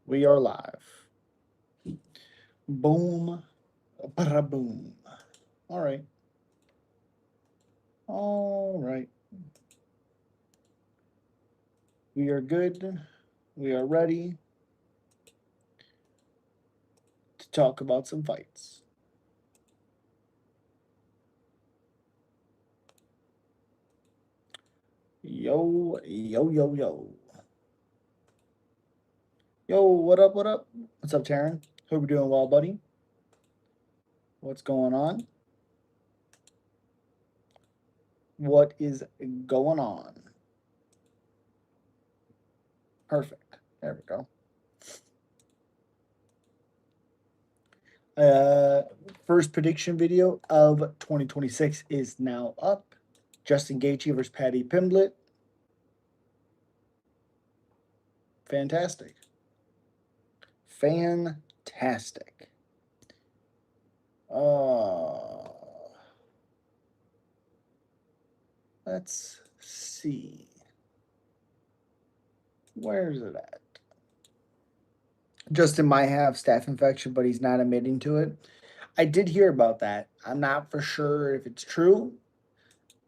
We are live. Boom. Bada boom. All right. All right. We are good. We are ready to talk about some fights. Yo, yo, yo, yo. Yo, what up, what up? What's up, Taryn? Hope you're doing well, buddy. What's going on? What is going on? Perfect. There we go. Uh, First prediction video of 2026 is now up. Justin Gaethje versus Patty Pimblett. Fantastic. Fantastic. Uh, let's see. Where's it at? Justin might have staph infection, but he's not admitting to it. I did hear about that. I'm not for sure if it's true,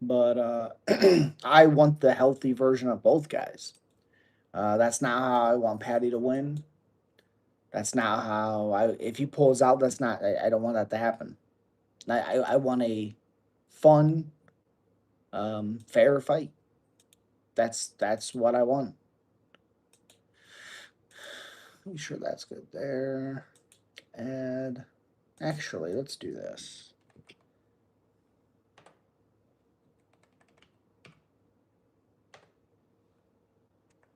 but I want the healthy version of both guys. That's not how I want Patty to win. That's not how I. If he pulls out, that's not. I don't want that to happen. I want a fun, fair fight. That's what I want. Make sure that's good there. Add. Actually, let's do this.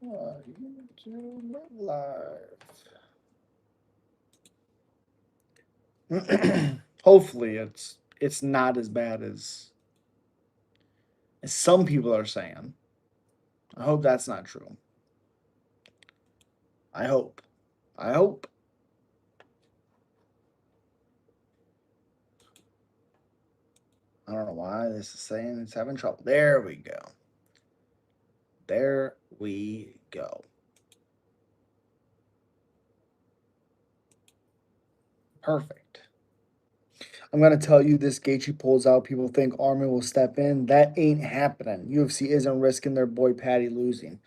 YouTube live. Hopefully, it's not as bad as some people are saying. I hope that's not true. I hope. I hope. I don't know why this is saying it's having trouble. There we go. There we go. Perfect. I'm gonna tell you this Gaethje pulls out. People think Armin will step in. That ain't happening. UFC isn't risking their boy Patty losing.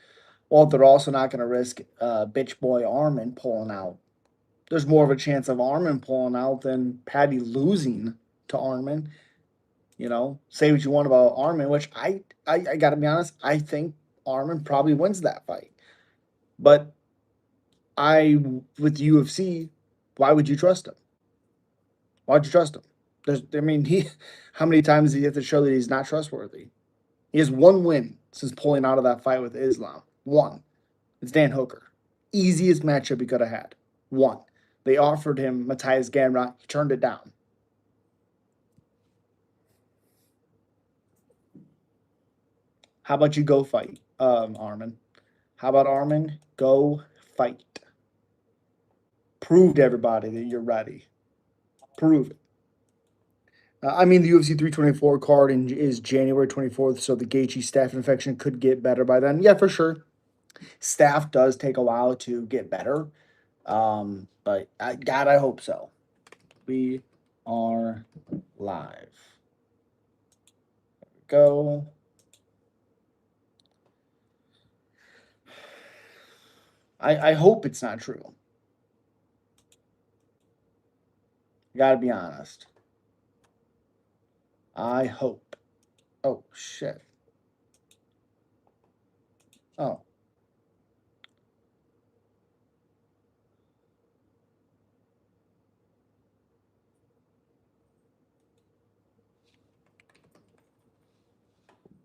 Well, they're also not gonna risk bitch boy Armin pulling out. There's more of a chance of Armin pulling out than Patty losing to Armin. You know, say what you want about Armin, which I gotta be honest, I think Armin probably wins that fight. But with UFC, why would you trust him? Why'd you trust him? I mean, how many times does he have to show that he's not trustworthy? He has one win since pulling out of that fight with Islam. One. It's Dan Hooker. Easiest matchup he could have had. One. They offered him Matthias Gamrot. He turned it down. How about you go fight, Armin? How about Armin? Go fight. Prove to everybody that you're ready. Prove it. I mean, the UFC 324 card is January 24th, so the Gaethje staph infection could get better by then. Yeah, for sure. Staph does take a while to get better, but God, I hope so. We are live. There we go. I hope it's not true. Gotta be honest. I hope. Oh, shit. Oh.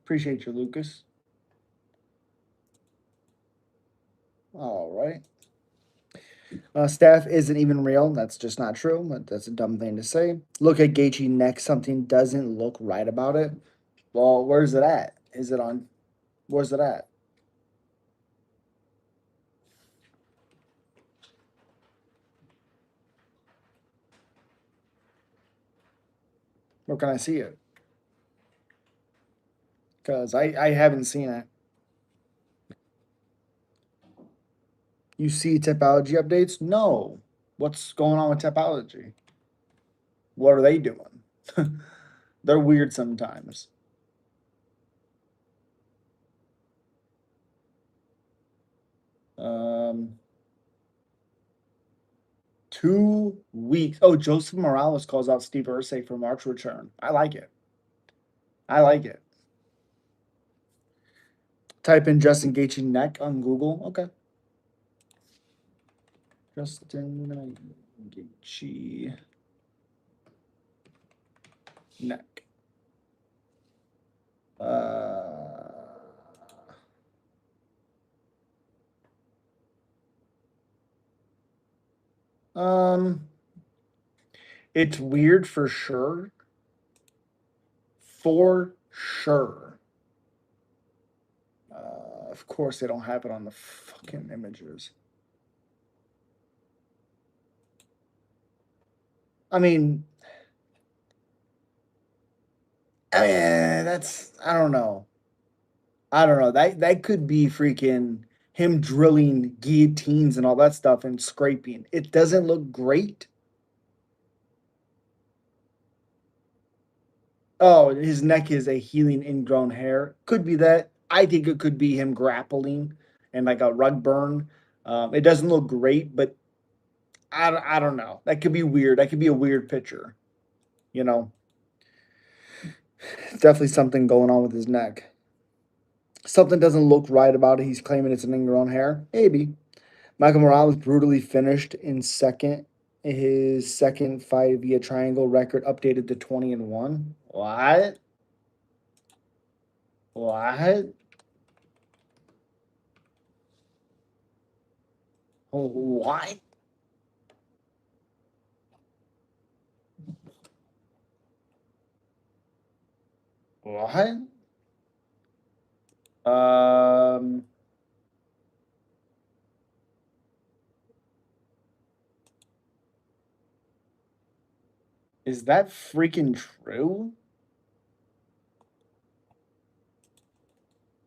Appreciate you, Lucas. All right. Staph isn't even real. That's just not true. That's a dumb thing to say. Look at Gaethje next. Something doesn't look right about it. Well, where's it at? Is it on? Where's it at? Where can I see it? Because I haven't seen it. You see Topology updates? No. What's going on with Topology? What are they doing? They're weird sometimes. Um, 2 weeks. Oh, Joseph Morales calls out Steve Ursay for March return. I like it. I like it. Type in Justin Gaethje neck on Google. Okay. Justin Gaethje neck. Um, it's weird for sure. For sure. Of course, they don't have it on the fucking images. I mean, that's I don't know. I don't know. That could be freaking him drilling guillotines and all that stuff and scraping. It doesn't look great. Oh, his neck is a healing ingrown hair. Could be that. I think it could be him grappling and like a rug burn. It doesn't look great, but I don't know. That could be weird. That could be a weird picture. You know, definitely something going on with his neck. Something doesn't look right about it. He's claiming it's an ingrown hair. Maybe. Michael Morales brutally finished in second. His second fight via triangle record updated to 20-1. What? What? What? What? Um, is that freaking true?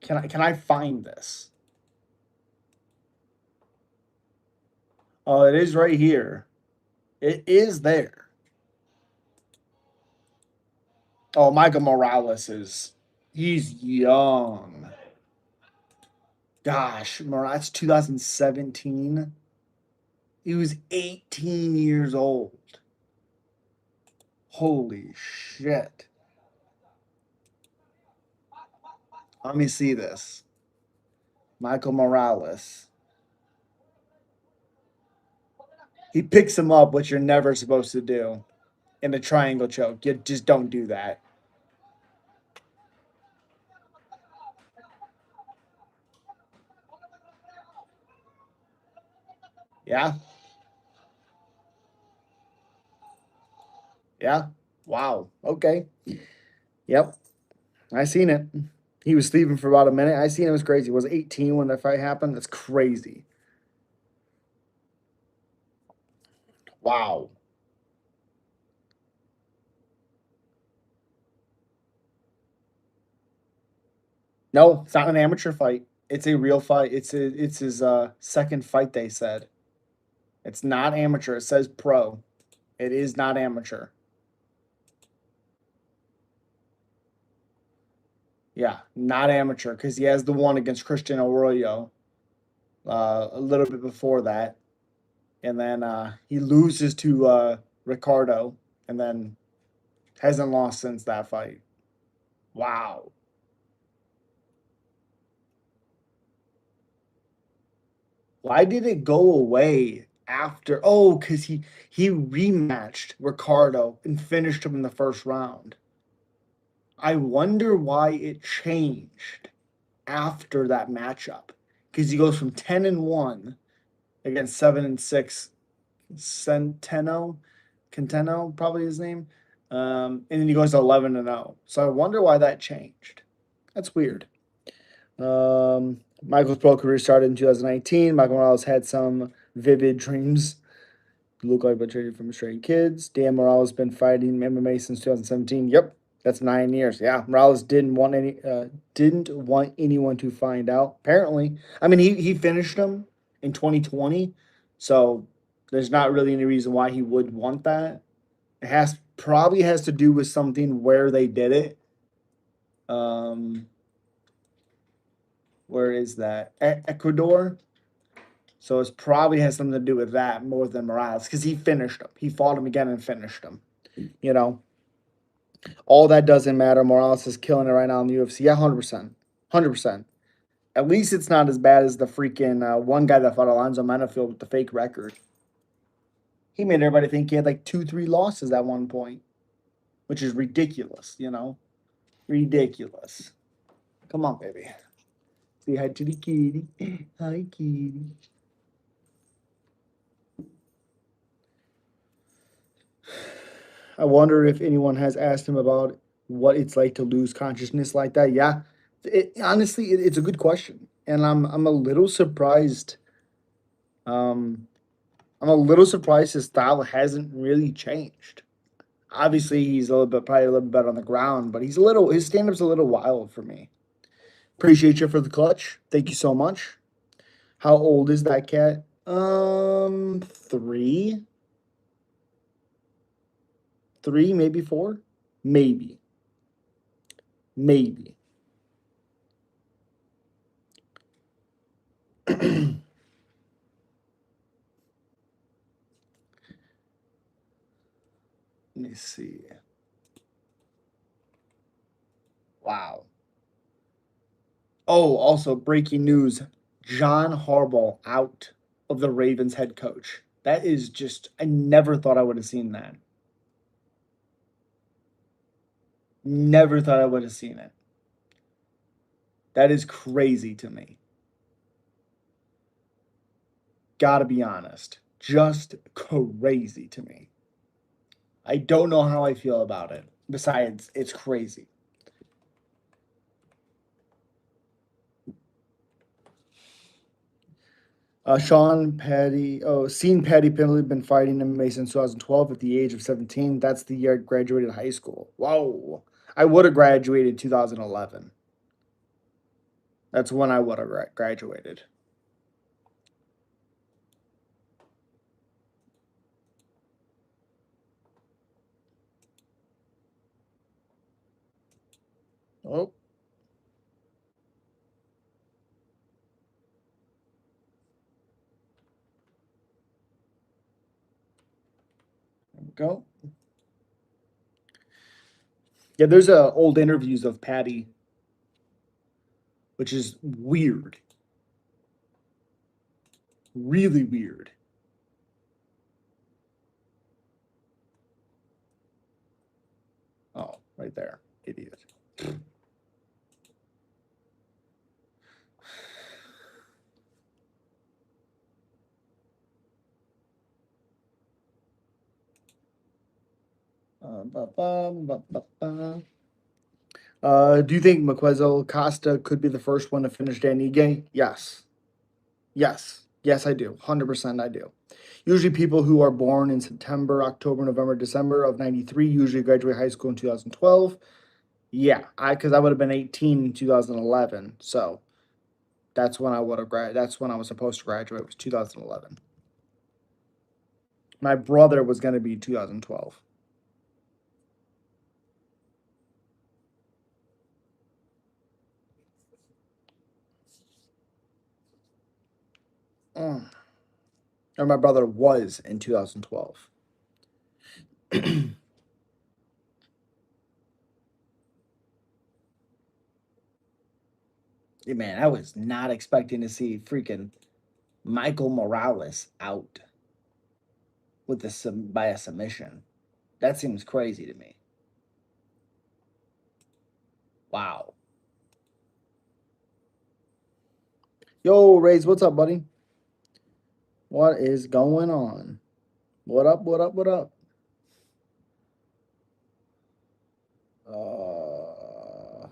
Can I find this? Oh, it is right here. It is there. Oh, Michael Morales is he's young. Gosh, Morales 2017. He was 18 years old. Holy shit. Let me see this. Michael Morales. He picks him up, which you're never supposed to do in a triangle choke. You just don't do that. Yeah. Yeah. Wow. Okay. Yep. I seen it. He was sleeping for about a minute. I seen it was crazy. Was 18 when that fight happened? That's crazy. Wow. No, it's not an amateur fight. It's a real fight. It's his second fight, they said. It's not amateur. It says pro. It is not amateur. Yeah, not amateur because he has the one against Christian Arroyo a little bit before that, and then he loses to Ricardo, and then hasn't lost since that fight. Wow. Why did it go away after? Oh, because he rematched Ricardo and finished him in the first round. I wonder why it changed after that matchup because he goes from 10-1 against 7-6 Centeno, Centeno, probably his name. And then he goes to 11-0. So I wonder why that changed. That's weird. Michael's pro career started in 2019. Michael Morales had some vivid dreams. Look like a traded from Australian kids. Dan Morales been fighting MMA since 2017. Yep, that's 9 years. Yeah, Morales didn't want anyone to find out. Apparently, I mean he finished him in 2020. So there's not really any reason why he would want that. It probably has to do with something where they did it. Um, where is that? Ecuador. So it's probably has something to do with that more than Morales because he finished him. He fought him again and finished him. You know, all that doesn't matter. Morales is killing it right now in the UFC. Yeah, 100%. 100%. At least it's not as bad as the freaking one guy that fought Alonzo Menafield with the fake record. He made everybody think he had like 2, 3 losses at one point, which is ridiculous, you know? Ridiculous. Come on, baby. Say hi to the kitty. Hi, kitty. I wonder if anyone has asked him about what it's like to lose consciousness like that. Yeah, honestly, it's a good question, and I'm a little surprised. Um, I'm a little surprised his style hasn't really changed. Obviously, he's a little bit probably a little bit better on the ground, but his stand up's a little wild for me. Appreciate you for the clutch. Thank you so much. How old is that cat? 3, 3, maybe 4, maybe, maybe. Let me see. Wow. Oh, also breaking news: John Harbaugh out of the Ravens head coach. That is just I never thought I would have seen that. Never thought I would have seen it. That is crazy to me. Gotta be honest. Just crazy to me. I don't know how I feel about it. Besides, it's crazy. Sean Patty, seen Patty Pendley been fighting MMA since 2012 at the age of 17. That's the year I graduated high school. Whoa. I would have graduated 2011. That's when I would have graduated. Oh, there we go. Yeah, there's old interviews of Patty, which is weird. Really weird. Oh, right there. Idiot. Ba, ba, ba, ba, ba. Do you think Maquezel Costa could be the first one to finish Dan Ige? Yes. Yes. Yes, I do. 100% I do. Usually people who are born in September, October, November, December of 93 usually graduate high school in 2012. Yeah, because I would have been 18 in 2011. So that's when I would have that's when I was supposed to graduate was 2011. My brother was going to be 2012. Mm. Or my brother was in 2012. Yeah, man, I was not expecting to see freaking Michael Morales out with by a submission. That seems crazy to me. Wow. Yo, Rays, what's up, buddy? What is going on? What up? What up? What up? Uh,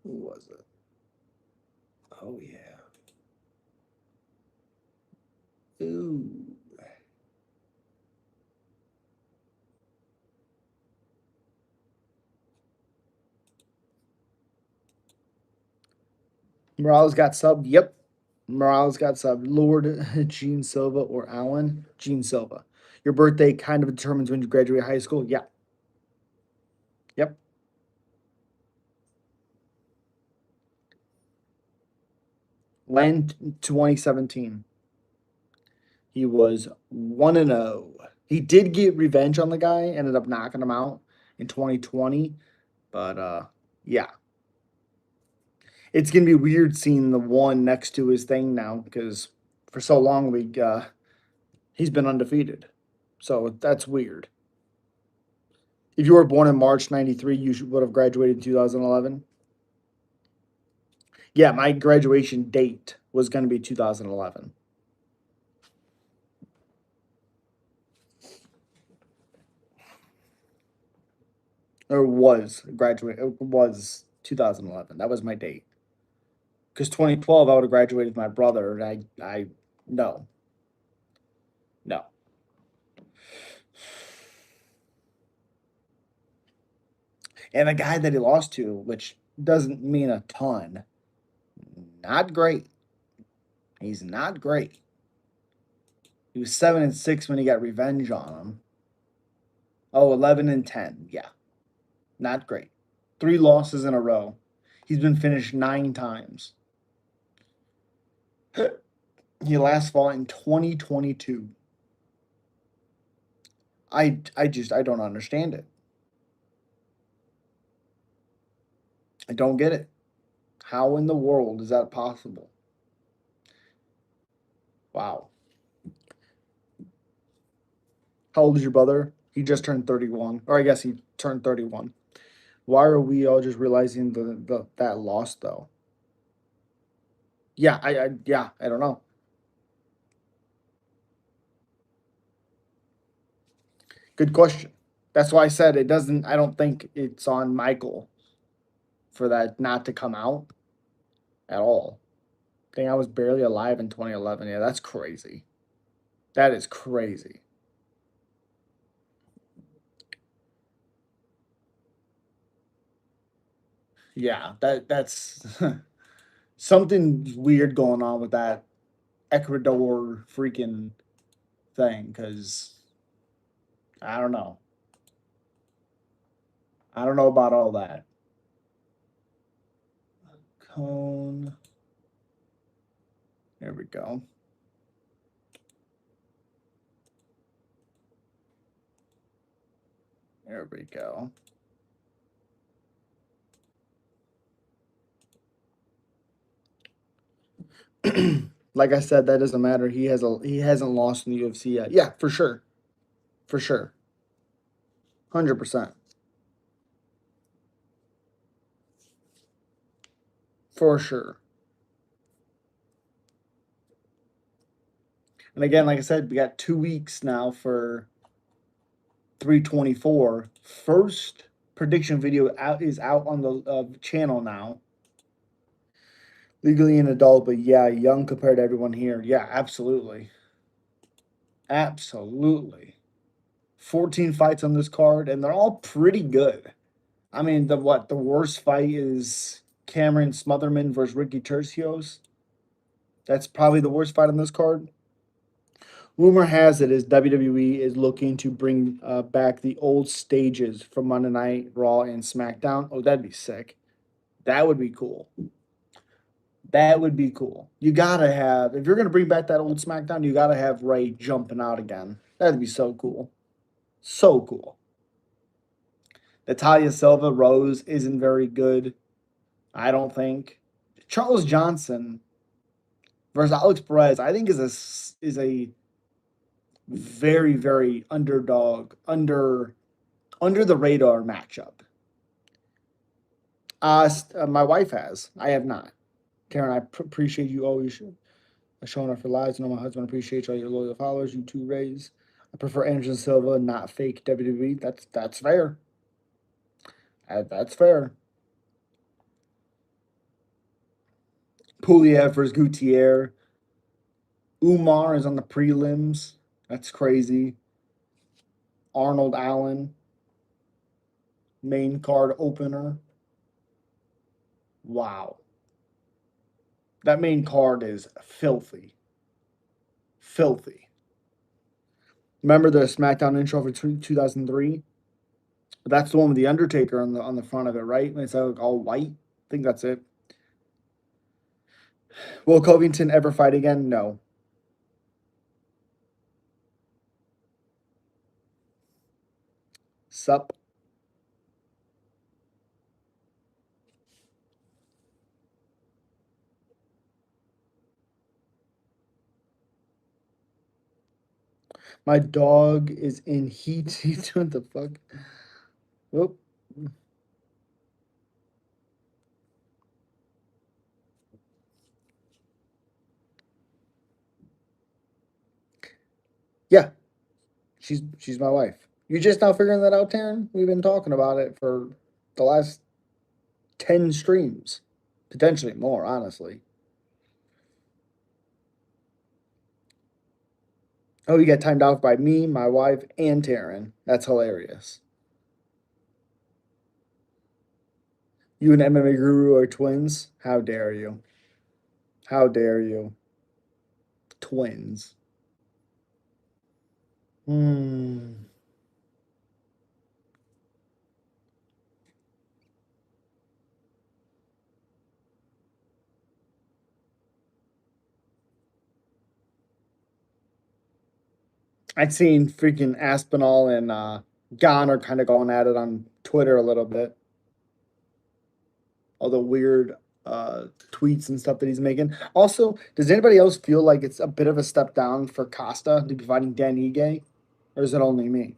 who was it? Oh yeah. Ooh. Morales got subbed. Yep. Morales got subbed. Lord Gene Silva or Allen? Gene Silva. Your birthday kind of determines when you graduate high school? Yeah. Yep. Land 2017. He was 1-0. He did get revenge on the guy, ended up knocking him out in 2020. But yeah. It's gonna be weird seeing the one next to his thing now because for so long he's been undefeated. So that's weird. If you were born in March '93, you would have graduated in 2011. Yeah, my graduation date was going to be 2011. Or was graduate. It was 2011. That was my date. Because 2012, I would have graduated with my brother. And no, no. And the guy that he lost to, which doesn't mean a ton, not great. He's not great. He was 7-6 when he got revenge on him. Oh, 11-10. Yeah, not great. 3 losses in a row. He's been finished 9 times. He last fought in 2022. I don't understand it. I don't get it. How in the world is that possible? Wow. How old is your brother? He just turned 31. Or I guess he turned 31. Why are we all just realizing that loss though? Yeah, I don't know. Good question. That's why I said it doesn't I don't think it's on Michael for that not to come out at all. I think I was barely alive in 2011. Yeah, that's crazy. That is crazy. Yeah, that's something weird going on with that Ecuador freaking thing because I don't know. I don't know about all that. Cone. There we go. There we go. Like I said, that doesn't matter. He hasn't lost in the UFC yet. Yeah, for sure, for sure, 100%, for sure. And again, like I said, we got 2 weeks now for 324. First prediction video out is out on the channel now. Legally an adult, but yeah, young compared to everyone here. Yeah, absolutely. Absolutely. 14 fights on this card, and they're all pretty good. I mean, the worst fight is Cameron Smotherman versus Ricky Tercios. That's probably the worst fight on this card. Rumor has it is WWE is looking to bring back the old stages from Monday Night Raw and SmackDown. Oh, that'd be sick. That would be cool. That would be cool. You gotta have if you're gonna bring back that old SmackDown, you gotta have Ray jumping out again. That'd be so cool. So cool. Natalia Silva Rose isn't very good. I don't think. Charles Johnson versus Alex Perez, I think is a very underdog under the radar matchup. My wife has. I have not. Karen, I appreciate you always showing up for lives. I know my husband appreciates all your loyal followers. You too, Rays. I prefer Anderson Silva, not fake WWE. That's fair. That's fair. Puliev versus Gutierrez. Umar is on the prelims. That's crazy. Arnold Allen, main card opener. Wow. That main card is filthy. Filthy. Remember the SmackDown intro for 2003? That's the one with the Undertaker on the front of it, right? And it's like all white. I think that's it. Will Covington ever fight again? No. Sup? My dog is in heat. He's doing the fuck. Whoop. Yeah, she's my wife. You just now figuring that out, Taryn? We've been talking about it for the last 10 streams, potentially more, honestly. Oh, you got timed out by me, my wife, and Taryn. That's hilarious. You and MMA Guru are twins? How dare you? How dare you? Twins. Hmm. I'd seen freaking Aspinall and Gon are kind of going at it on Twitter a little bit. All the weird tweets and stuff that he's making. Also, does anybody else feel like it's a bit of a step down for Costa to be fighting Dan Ige? Or is it only me?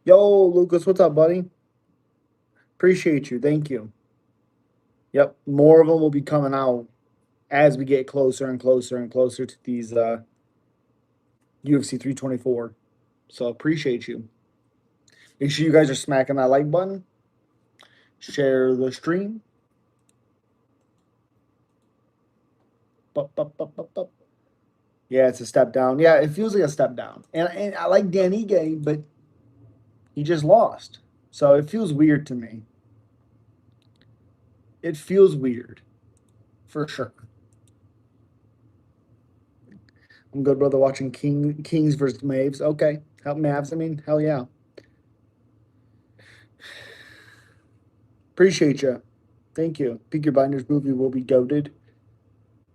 Yo, Lucas, what's up, buddy? Appreciate you. Thank you. Yep, more of them will be coming out as we get closer and closer and closer to these UFC 324. So appreciate you. Make sure you guys are smacking that like button. Share the stream. Bup, bup, bup, bup, bup. Yeah, it's a step down. Yeah, it feels like a step down. And I like Dan Ige, but he just lost. So it feels weird to me. It feels weird. For sure. I'm good, brother, watching Kings versus Maves. Okay. Help Mavs, I mean, hell yeah. Appreciate you. Thank you. Peaky Blinders movie will be goaded.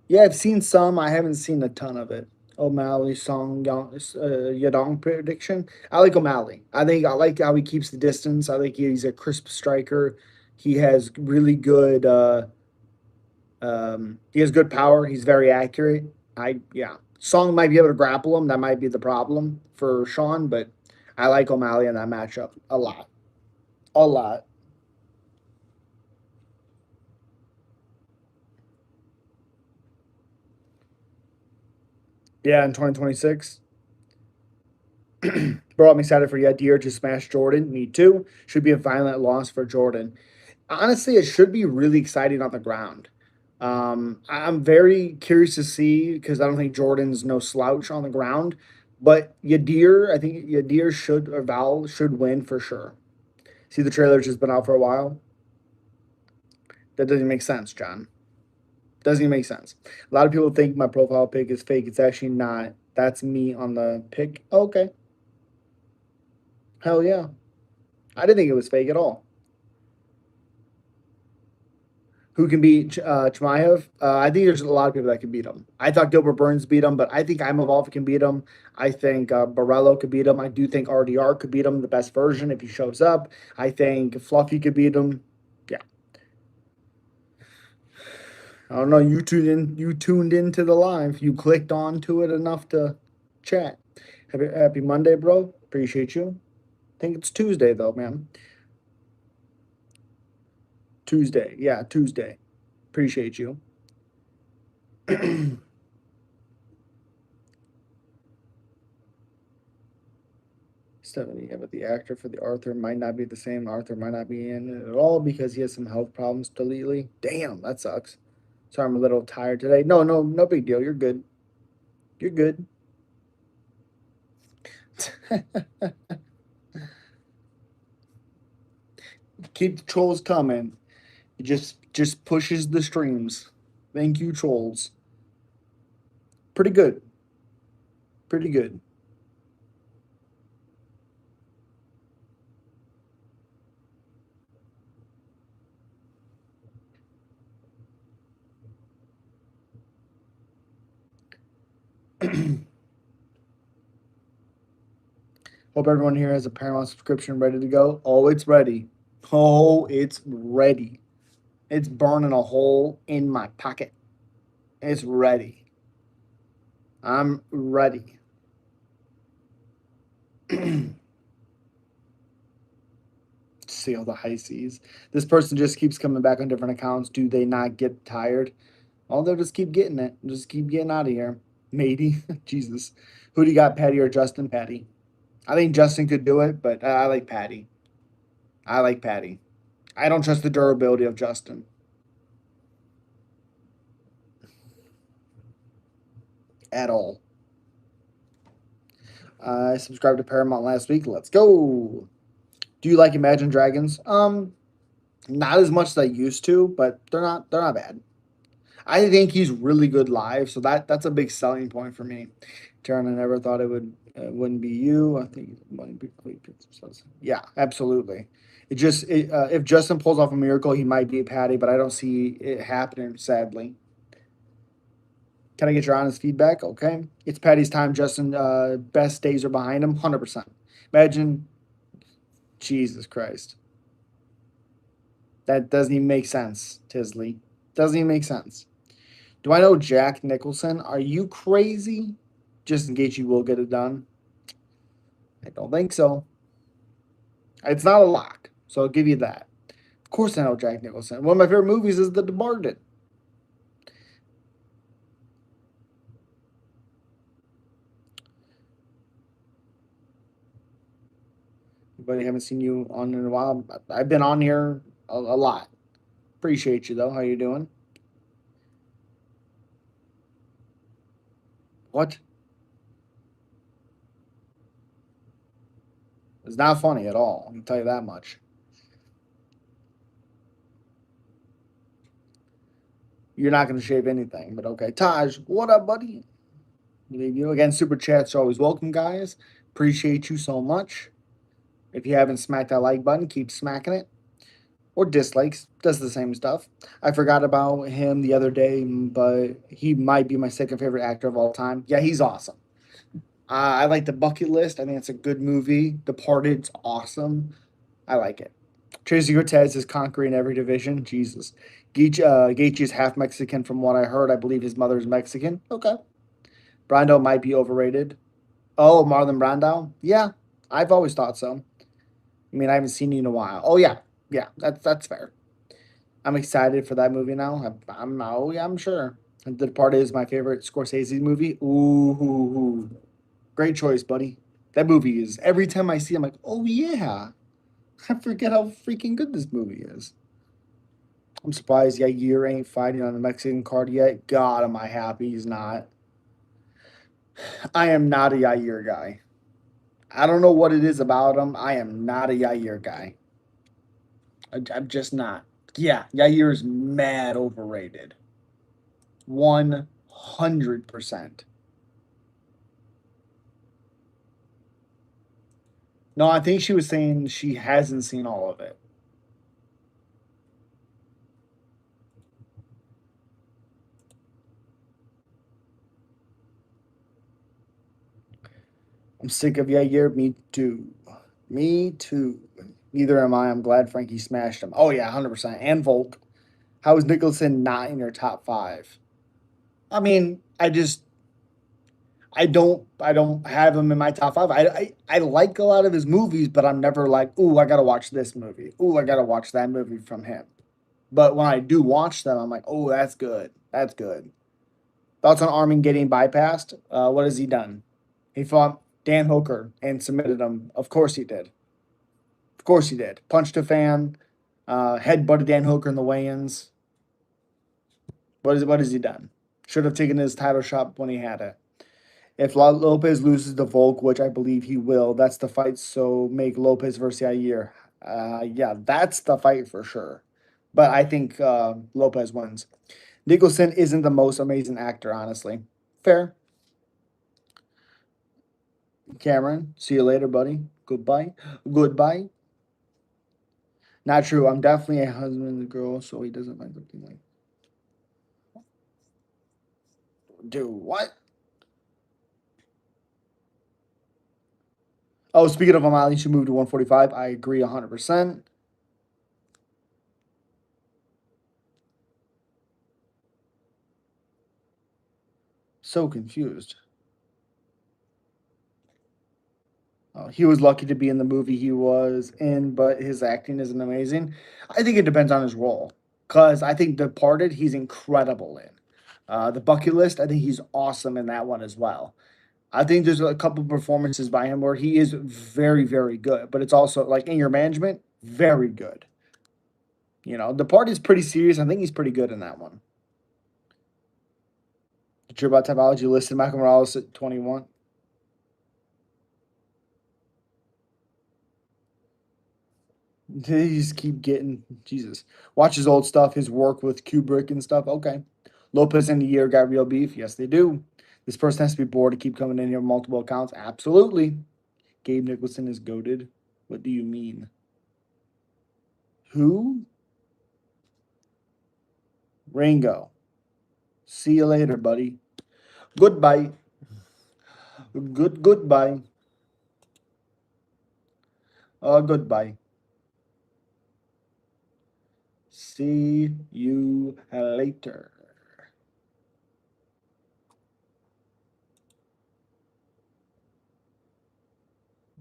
Yeah, I've seen some. I haven't seen a ton of it. O'Malley song Yadong prediction. I like O'Malley. I like how he keeps the distance. I think he's a crisp striker. He has really good he has good power. He's very accurate. I yeah. Song might be able to grapple him. That might be the problem for Sean, but I like O'Malley in that matchup a lot. A lot. Yeah, in 2026. Bro, I'm excited for Yadir to smash Jordan. Me too. Should be a violent loss for Jordan. Honestly, it should be really exciting on the ground. I'm very curious to see because I don't think Jordan's no slouch on the ground. But Yadir, I think Yadir should or Val should win for sure. See, the trailer's just been out for a while. That doesn't make sense, John. Doesn't even make sense. A lot of people think my profile pic is fake. It's actually not. That's me on the pic. Okay. Hell yeah. I didn't think it was fake at all. Who can beat Chimaev? I think there's a lot of people that can beat him. I thought Gilbert Burns beat him, but I think Imavov can beat him. I think Barello could beat him. I do think RDR could beat him, the best version if he shows up. I think Fluffy could beat him. Yeah, I don't know. You tuned into the live. You clicked on to it enough to chat. Happy Monday, bro. Appreciate you. I think it's Tuesday though, man. Tuesday. Yeah, Tuesday. Appreciate you. 70. Yeah, but the actor for the Arthur might not be the same. Arthur might not be in it at all because he has some health problems lately. Damn, that sucks. So I'm a little tired today. No big deal. You're good. You're good. Keep the trolls coming. It just pushes the streams. Thank you, trolls. Pretty good. Pretty good. Hope everyone here has a Paramount subscription ready to go. Oh, it's ready. Oh, it's ready. It's burning a hole in my pocket. It's ready. I'm ready. See all the high seas. This person just keeps coming back on different accounts. Do they not get tired? Oh, they'll just keep getting it. Just keep getting out of here. Matey. Jesus. Who do you got, Patty or Justin? Patty. I think Justin could do it, but I like Patty. I like Patty. I don't trust the durability of Justin at all. I subscribed to Paramount last week. Let's go. Do you like Imagine Dragons? Not as much as I used to, but they're not bad. I think he's really good live, so that's a big selling point for me. Jaron, I never thought wouldn't be you. I think it might be yeah, absolutely. If Justin pulls off a miracle, he might beat Patty, but I don't see it happening. Sadly, can I get your honest feedback? Okay, it's Patty's time. Justin, best days are behind him. 100%. Imagine, Jesus Christ, that doesn't even make sense. Tisley doesn't even make sense. Do I know Jack Nicholson? Are you crazy? Just in case you will get it done. I don't think so. It's not a lock, so I'll give you that. Of course, I know Jack Nicholson. One of my favorite movies is The Departed. But I haven't seen you on in a while. I've been on here a lot. Appreciate you though. How you doing? What? It's not funny at all. I can tell you that much. You're not going to shave anything, but okay. Taj, what up, buddy? Leave you again. Super chats are always welcome, guys. Appreciate you so much. If you haven't smacked that like button, keep smacking it. Or dislikes, does the same stuff. I forgot about him the other day, but he might be my second favorite actor of all time. Yeah, he's awesome. I like The Bucket List. I think it's a good movie. Departed's awesome. I like it. Tracy Cortez is conquering every division. Jesus. Gaethje is half Mexican from what I heard. I believe his mother is Mexican. Okay. Brando might be overrated. Oh, Marlon Brando? Yeah, I've always thought so. I mean, I haven't seen you in a while. Oh, yeah. Yeah, that's fair. I'm excited for that movie now. Oh yeah, I'm sure. The Departed is my favorite Scorsese movie. Ooh, great choice, buddy. That movie is every time I see, I'm like, oh yeah. I forget how freaking good this movie is. I'm surprised Yair ain't fighting on the Mexican card yet. God, am I happy he's not. I am not a Yair guy. I don't know what it is about him. I am not a Yair guy. I'm just not. Yeah, Yair is mad overrated. 100%. No, I think she was saying she hasn't seen all of it. I'm sick of Yair. Me too. Me too. Neither am I. I'm glad Frankie smashed him. Oh yeah, 100%. And Volk. How is Nicholson not in your top five? I mean, I don't have him in my top five. I like a lot of his movies, but I'm never like, ooh, I gotta watch this movie. Ooh, I gotta watch that movie from him. But when I do watch them, I'm like, oh, that's good. That's good. Thoughts on Armin getting bypassed? What has he done? He fought Dan Hooker and submitted him. Of course he did. Of course he did. Punched a fan, headbutted Dan Hooker in the weigh-ins. What has he done? Should have taken his title shot when he had it. If Lopez loses to Volk, which I believe he will, that's the fight. So make Lopez versus Yair. Yeah, that's the fight for sure. But I think Lopez wins. Nicholson isn't the most amazing actor, honestly. Fair. Cameron, see you later, buddy. Goodbye. Goodbye. Not true. I'm definitely a husband to the girl, so he doesn't mind something like. Do what? Oh, speaking of O'Malley, she moved to 145. I agree 100%. So confused. He was lucky to be in the movie he was in, but his acting isn't amazing. I think it depends on his role. Because I think Departed, he's incredible in. The Bucket List, I think he's awesome in that one as well. I think there's a couple performances by him where he is very, very good, but it's also like in your management, very good. The part is pretty serious. I think he's pretty good in that one. True about typology listed Michael Morales at 21. They just keep getting Jesus. Watch his old stuff, his work with Kubrick and stuff. Okay. Lopez and the year got real beef. Yes, they do. This person has to be bored to keep coming in here with multiple accounts. Absolutely. Gabe Nicholson is goaded. What do you mean? Who? Rango. See you later, buddy. Goodbye. Goodbye. Goodbye. See you later.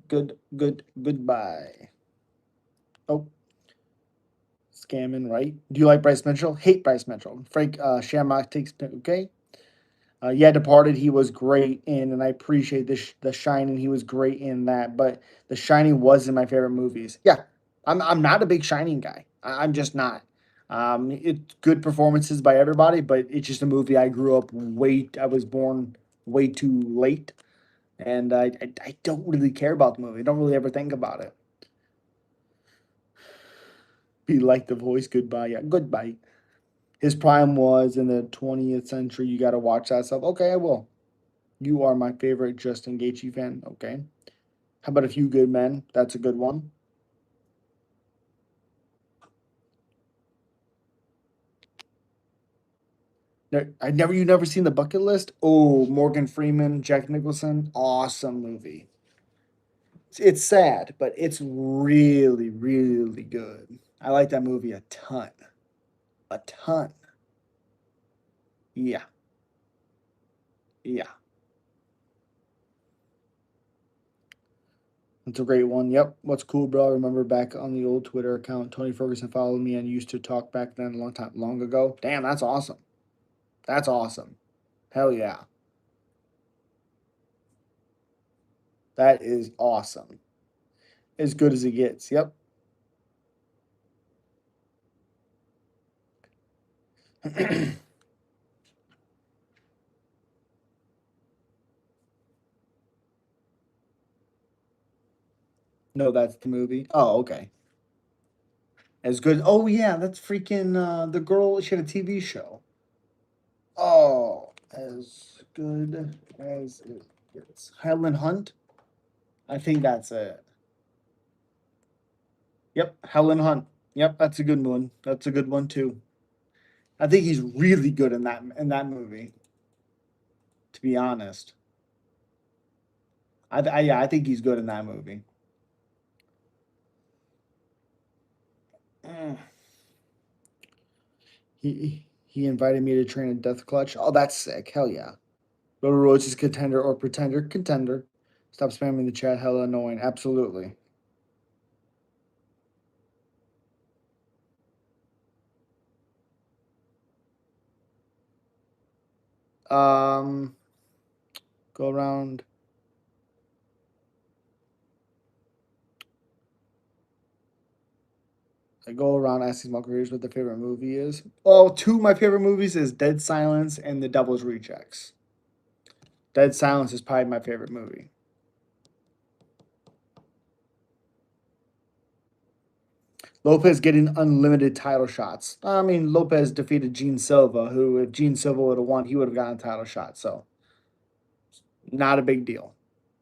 Goodbye. Oh, scamming, right? Do you like Bryce Mitchell? Hate Bryce Mitchell. Frank Shamrock takes okay. Yeah, Departed, he was great in, and I appreciate The Shining. He was great in that, but The Shining wasn't my favorite movies. Yeah, I'm not a big Shining guy. I'm just not. It's good performances by everybody, but it's just a movie I grew up way. I was born way too late, and I don't really care about the movie. I don't really ever think about it. Be like the voice. Goodbye. Yeah, goodbye. His prime was in the 20th century. You got to watch that stuff. Okay, I will. You are my favorite Justin Gaethje fan. Okay. How about A Few Good Men? That's a good one. You never seen The Bucket List? Oh, Morgan Freeman, Jack Nicholson, awesome movie. It's sad, but it's really, really good. I like that movie a ton, a ton. Yeah, yeah, it's a great one. Yep. What's cool, bro? I remember back on the old Twitter account, Tony Ferguson followed me and used to talk back then a long ago. Damn, that's awesome. That's awesome. Hell yeah. That is awesome. As good as it gets. Yep. No, that's the movie. Oh, okay. As good. Oh yeah, that's freaking the girl. She had a TV show. Oh, as good as it gets. Helen Hunt. I think that's it. Yep, Helen Hunt. Yep, that's a good one. That's a good one too. I think he's really good in that movie. To be honest, yeah, I think he's good in that movie. Mm. He invited me to train a death clutch. Oh, that's sick. Hell yeah. Road Roach is contender or pretender. Contender. Stop spamming the chat. Hella annoying. Absolutely. Um, go around. I go around asking my careers what their favorite movie is. Oh, two of my favorite movies is Dead Silence and The Devil's Rejects. Dead Silence is probably my favorite movie. Lopez getting unlimited title shots. I mean, Lopez defeated Gene Silva, who, if Gene Silva would have won, he would have gotten a title shot. So, not a big deal.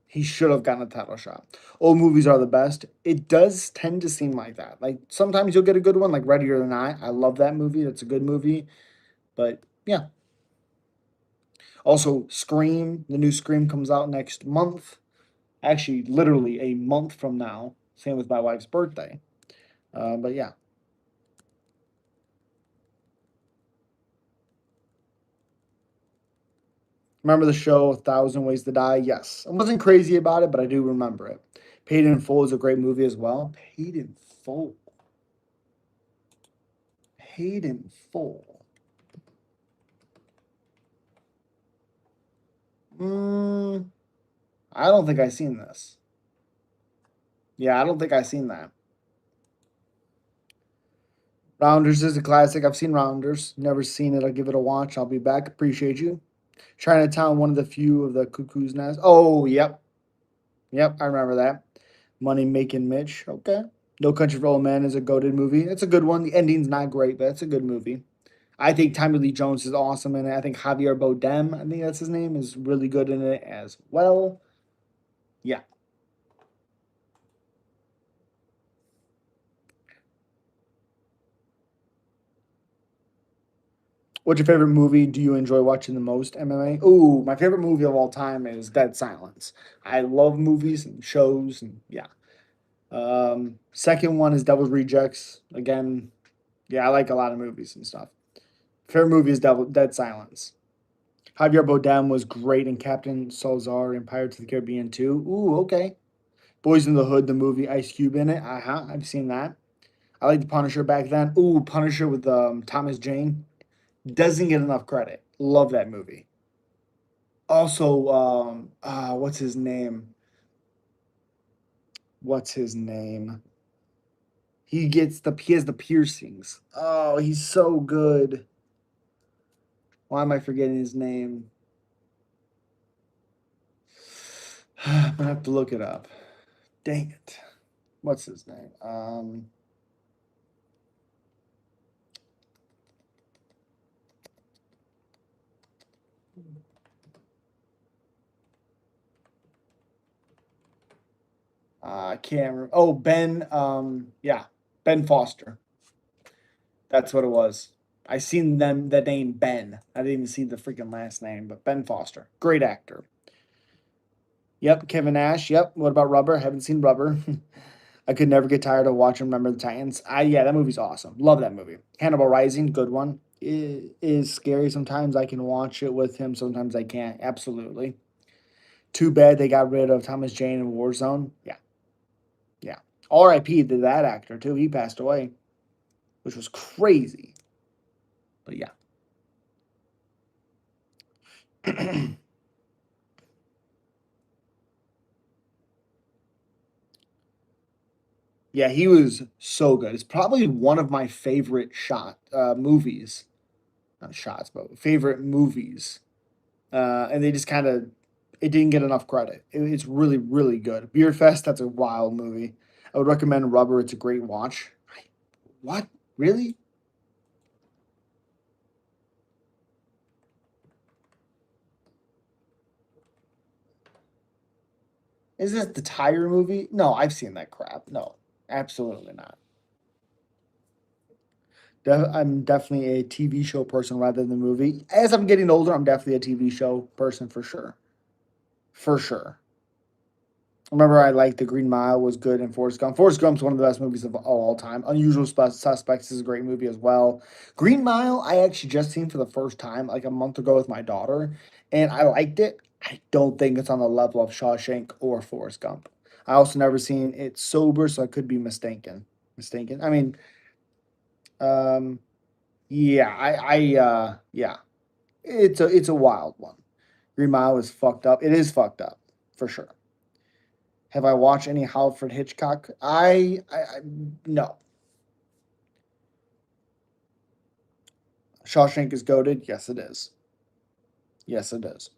He should have gotten a title shot. Old movies are the best. It does tend to seem like that. Like sometimes you'll get a good one, like Ready or Not. I love that movie. That's a good movie. But yeah. Also, Scream. The new Scream comes out next month. Actually, literally a month from now. Same with my wife's birthday. But yeah. Remember the show A Thousand Ways to Die? Yes. I wasn't crazy about it, but I do remember it. Paid in Full is a great movie as well. Paid in Full. Paid in Full. Mm, I don't think I've seen this. Yeah, I don't think I've seen that. Rounders is a classic. I've seen Rounders. Never seen it. I'll give it a watch. I'll be back. Appreciate you. Chinatown, one of the few of the Cuckoo's Nest. Oh, yep. Yep, I remember that. Money Making Mitch. Okay. No Country for Old Men is a goated movie. It's a good one. The ending's not great, but it's a good movie. I think Tommy Lee Jones is awesome in it. I think Javier Bardem, I think that's his name, is really good in it as well. Yeah. What's your favorite movie? Do you enjoy watching the most MMA? Ooh, my favorite movie of all time is Dead Silence. I love movies and shows and yeah. Second one is Devil's Rejects. Again, yeah, I like a lot of movies and stuff. Favorite movie is Dead Silence. Javier Bardem was great in Captain Salazar in Pirates of the Caribbean 2. Ooh, okay. Boys in the Hood, the movie, Ice Cube in it. I've seen that. I like the Punisher back then. Ooh, Punisher with Thomas Jane. Doesn't get enough credit. Love that movie. Also, what's his name? What's his name? He has the piercings. Oh, he's so good. Why am I forgetting his name? I'm gonna have to look it up. Dang it. What's his name? I can't remember. Oh, Ben. Yeah, Ben Foster. That's what it was. I seen them the name Ben. I didn't even see the freaking last name, but Ben Foster, great actor. Yep, Kevin Nash. Yep. What about Rubber? Haven't seen Rubber. I could never get tired of watching Remember the Titans. Yeah, that movie's awesome. Love that movie. Hannibal Rising, good one. It is scary sometimes. I can watch it with him. Sometimes I can't. Absolutely. Too bad they got rid of Thomas Jane in Warzone. Yeah, yeah. R.I.P. to that actor too. He passed away, which was crazy. But yeah. Yeah, he was so good. It's probably one of my favorite movies. Not shots, but favorite movies. And they just kind of it didn't get enough credit. It's really, really good. Beer Fest, that's a wild movie. I would recommend Rubber. It's a great watch. What? Really? Is this the tire movie? No, I've seen that crap. No, absolutely not. I'm definitely a TV show person rather than movie. As I'm getting older, I'm definitely a TV show person for sure. For sure. Remember, I liked The Green Mile was good and Forrest Gump. Forrest Gump's one of the best movies of all time. Suspects is a great movie as well. Green Mile, I actually just seen for the first time like a month ago with my daughter, and I liked it. I don't think it's on the level of Shawshank or Forrest Gump. I also never seen it sober, so I could be mistaken. Mistaken. I mean, um, yeah, yeah, it's a wild one. Green Mile is fucked up. It is fucked up for sure. Have I watched any Alfred Hitchcock? I no. Shawshank is goaded. Yes, it is. Yes, it is.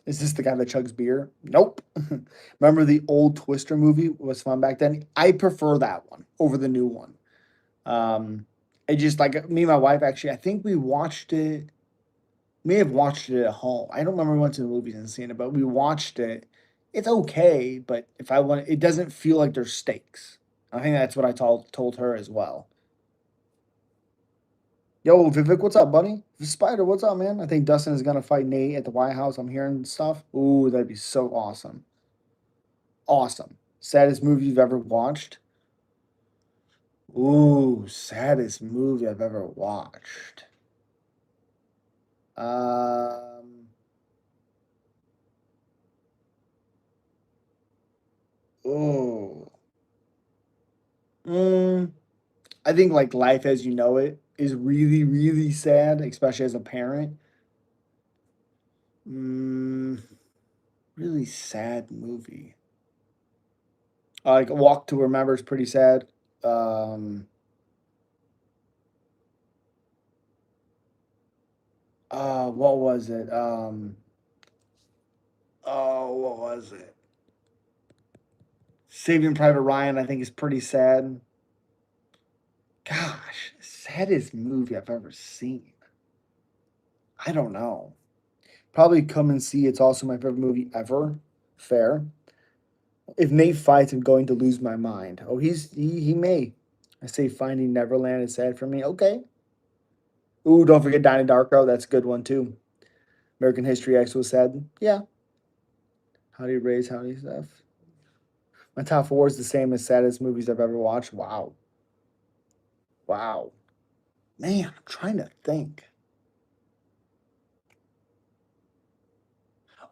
Is this the guy that chugs beer? Nope. Remember the old Twister movie was fun back then. I prefer that one over the new one. I just like me and my wife actually. I think we watched it. May have watched it at home. I don't remember we went to the movies and seen it, but we watched it. It's okay, but if I want, it doesn't feel like there's stakes. I think that's what I told her as well. Yo, Vivek, what's up, buddy? Spider, what's up, man? I think Dustin is gonna fight Nate at the White House. I'm hearing stuff. Ooh, that'd be so awesome. Awesome. Saddest movie you've ever watched? Ooh, saddest movie I've ever watched. Um, ooh. Mm, I think like Life as You Know It is really, really sad, especially as a parent. Mm, really sad movie. Like Walk to Remember is pretty sad. Um, what was it? Oh, what was it? Saving Private Ryan, I think, is pretty sad. Gosh, saddest movie I've ever seen. I don't know. Probably Come and See. It's also my favorite movie ever. Fair. If Nate fights, I'm going to lose my mind. Oh, he may. I say Finding Neverland is sad for me. Okay. Ooh, don't forget Donnie Darko. That's a good one too. American History X was sad. Yeah. How do you raise? How do you stuff? My top four is the same as saddest movies I've ever watched. Wow. Wow. Man, I'm trying to think.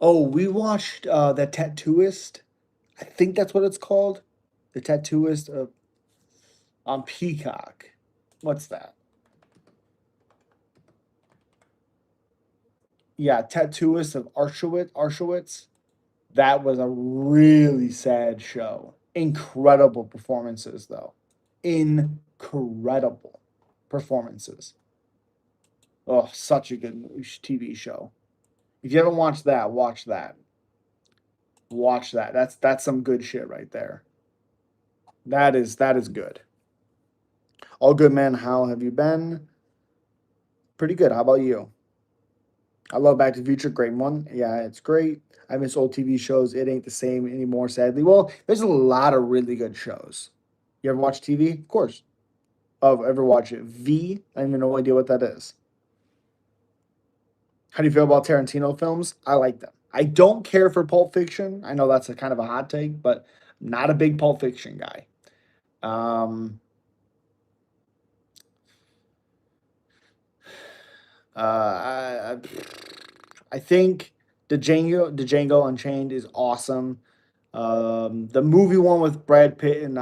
Oh, we watched The Tattooist. I think that's what it's called. The Tattooist on Peacock. What's that? Yeah, Tattooist of Arshowitz. That was a really sad show. Incredible performances, though. Incredible performances. Oh, such a good TV show. If you haven't watched that, watch that. Watch that. That's some good shit right there. That is good. All good, man. How have you been? Pretty good. How about you? I love Back to the Future. Great one. Yeah, it's great. I miss old TV shows. It ain't the same anymore, sadly. Well, there's a lot of really good shows. You ever watch TV? Of course. Oh, ever watch it? V? I have no idea what that is. How do you feel about Tarantino films? I like them. I don't care for Pulp Fiction. I know that's a kind of a hot take, but I'm not a big Pulp Fiction guy. Um, I think the Django Unchained is awesome. The movie one with Brad Pitt and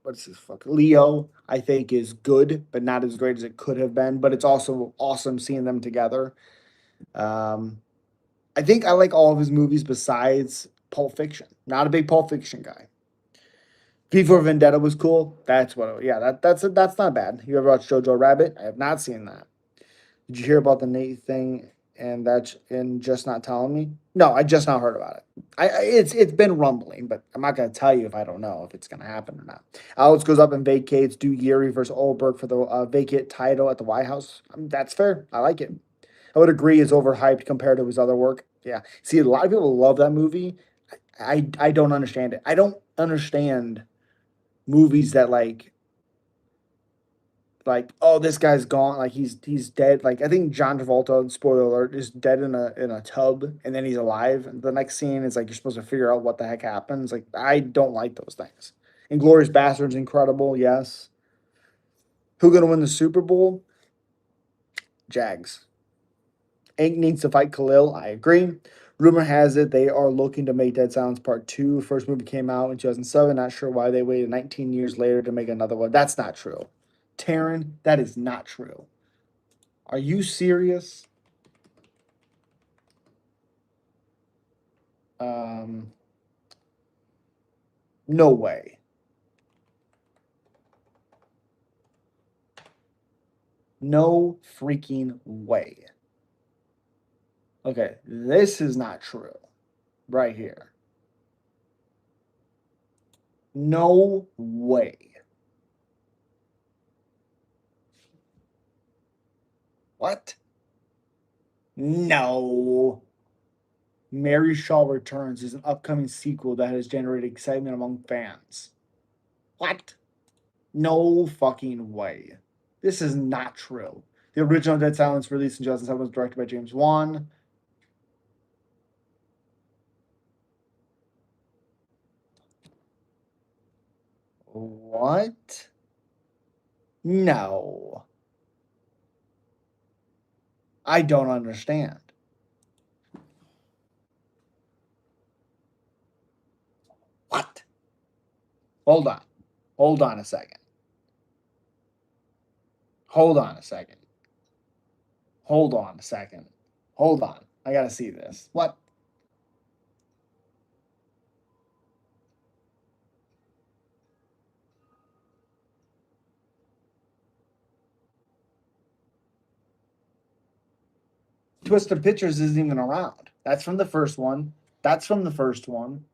what's this fuck Leo, I think is good, but not as great as it could have been. But it's also awesome seeing them together. Um, I think I like all of his movies besides Pulp Fiction. Not a big Pulp Fiction guy. V for Vendetta was cool. That's what. Yeah, that's not bad. You ever watch Jojo Rabbit? I have not seen that. Did you hear about the Nate thing and that's in just not telling me? No, I just not heard about it. It's been rumbling, but I'm not gonna tell you if I don't know if it's gonna happen or not. Alex goes up and vacates. Do Yuri versus Olberg for the vacant title at the White House. That's fair. I like it. I would agree it's overhyped compared to his other work. Yeah. See, a lot of people love that movie. I don't understand it. I don't understand movies that oh, this guy's gone, like he's dead. Like I think John Travolta, spoiler alert, is dead in a tub and then he's alive. And the next scene is like you're supposed to figure out what the heck happens. Like I don't like those things. Inglorious Bastards incredible, yes. Who gonna win the Super Bowl? Jags. Hank needs to fight Khalil. I agree. Rumor has it they are looking to make Dead Silence Part 2. First movie came out in 2007. Not sure why they waited 19 years later to make another one. That's not true. Taryn, that is not true. Are you serious? Um, no way. No freaking way. Okay, this is not true. Right here. No way. What? No. Mary Shaw Returns is an upcoming sequel that has generated excitement among fans. What? No fucking way. This is not true. The original Dead Silence, released in 2007, was directed by James Wan. What? No. I don't understand. What? Hold on. Hold on a second. Hold on a second. Hold on a second. Hold on. I gotta see this. What? Twisted Pictures isn't even around. That's from the first one. That's from the first one.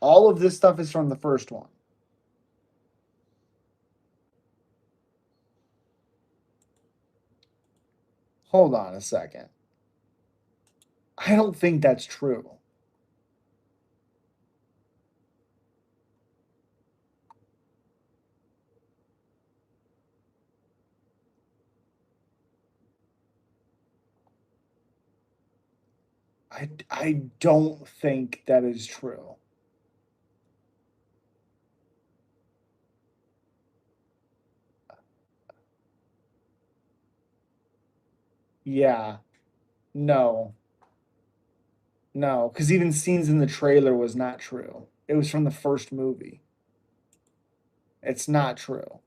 All of this stuff is from the first one. Hold on a second. I don't think that's true. I don't think that is true. Yeah. No. No, because even scenes in the trailer was not true. It was from the first movie. It's not true.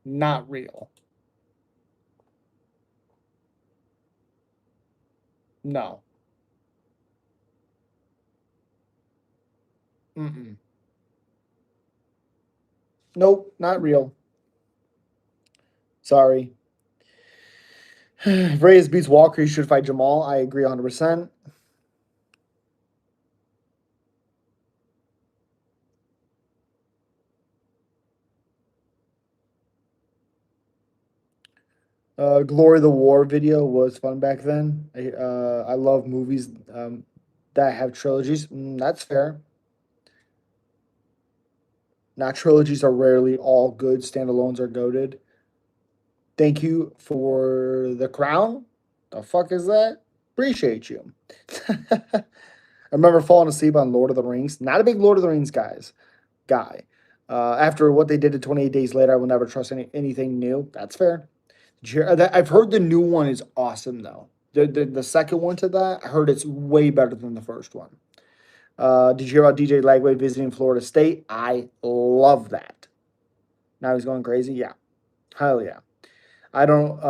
Not real. No. Mm-mm. Nope, not real. Sorry. If Reyes beats Walker, he should fight Jamal. I agree 100%. Glory of the War video was fun back then. I love movies that have trilogies. That's fair. Not trilogies are rarely all good. Standalones are goaded. Thank you for the crown. The fuck is that? Appreciate you. I remember falling asleep on Lord of the Rings. Not a big Lord of the Rings guy. After what they did to 28 Days Later, I will never trust anything new. That's fair. I've heard the new one is awesome though. The second one to that, I heard it's way better than the first one. Did you hear about DJ Lagway visiting Florida State? I love that. Now he's going crazy. Yeah, hell yeah. I don't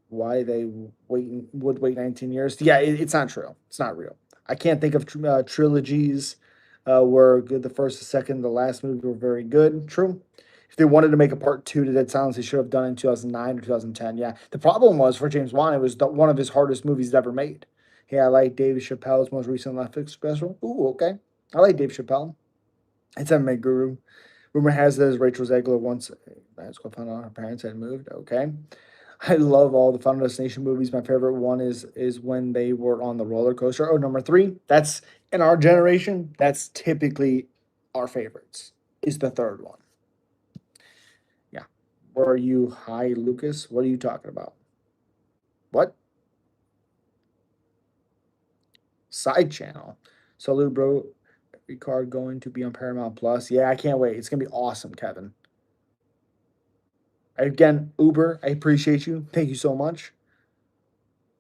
why they would wait 19 years. Yeah, it's not true. It's not real. I can't think of trilogies where good. The first, the second, the last movie were very good. True. If they wanted to make a part two to Dead Silence, they should have done it in 2009 or 2010. Yeah. The problem was for James Wan, it was one of his hardest movies ever made. Yeah, I like Dave Chappelle's most recent Netflix special. Ooh, okay. I like Dave Chappelle. It's MMA Guru. Rumor has it as Rachel Zegler once that's what found out her parents had moved. Okay. I love all the Final Destination movies. My favorite one is when they were on the roller coaster. Oh, number three. That's in our generation. That's typically our favorites. Is the third one. Yeah. Where are you? Hi, Lucas. What are you talking about? What side channel? Salute, bro. Ricard going to be on Paramount Plus. Yeah, I can't wait. It's gonna be awesome, Kevin. Again, Uber, I appreciate you. Thank you so much.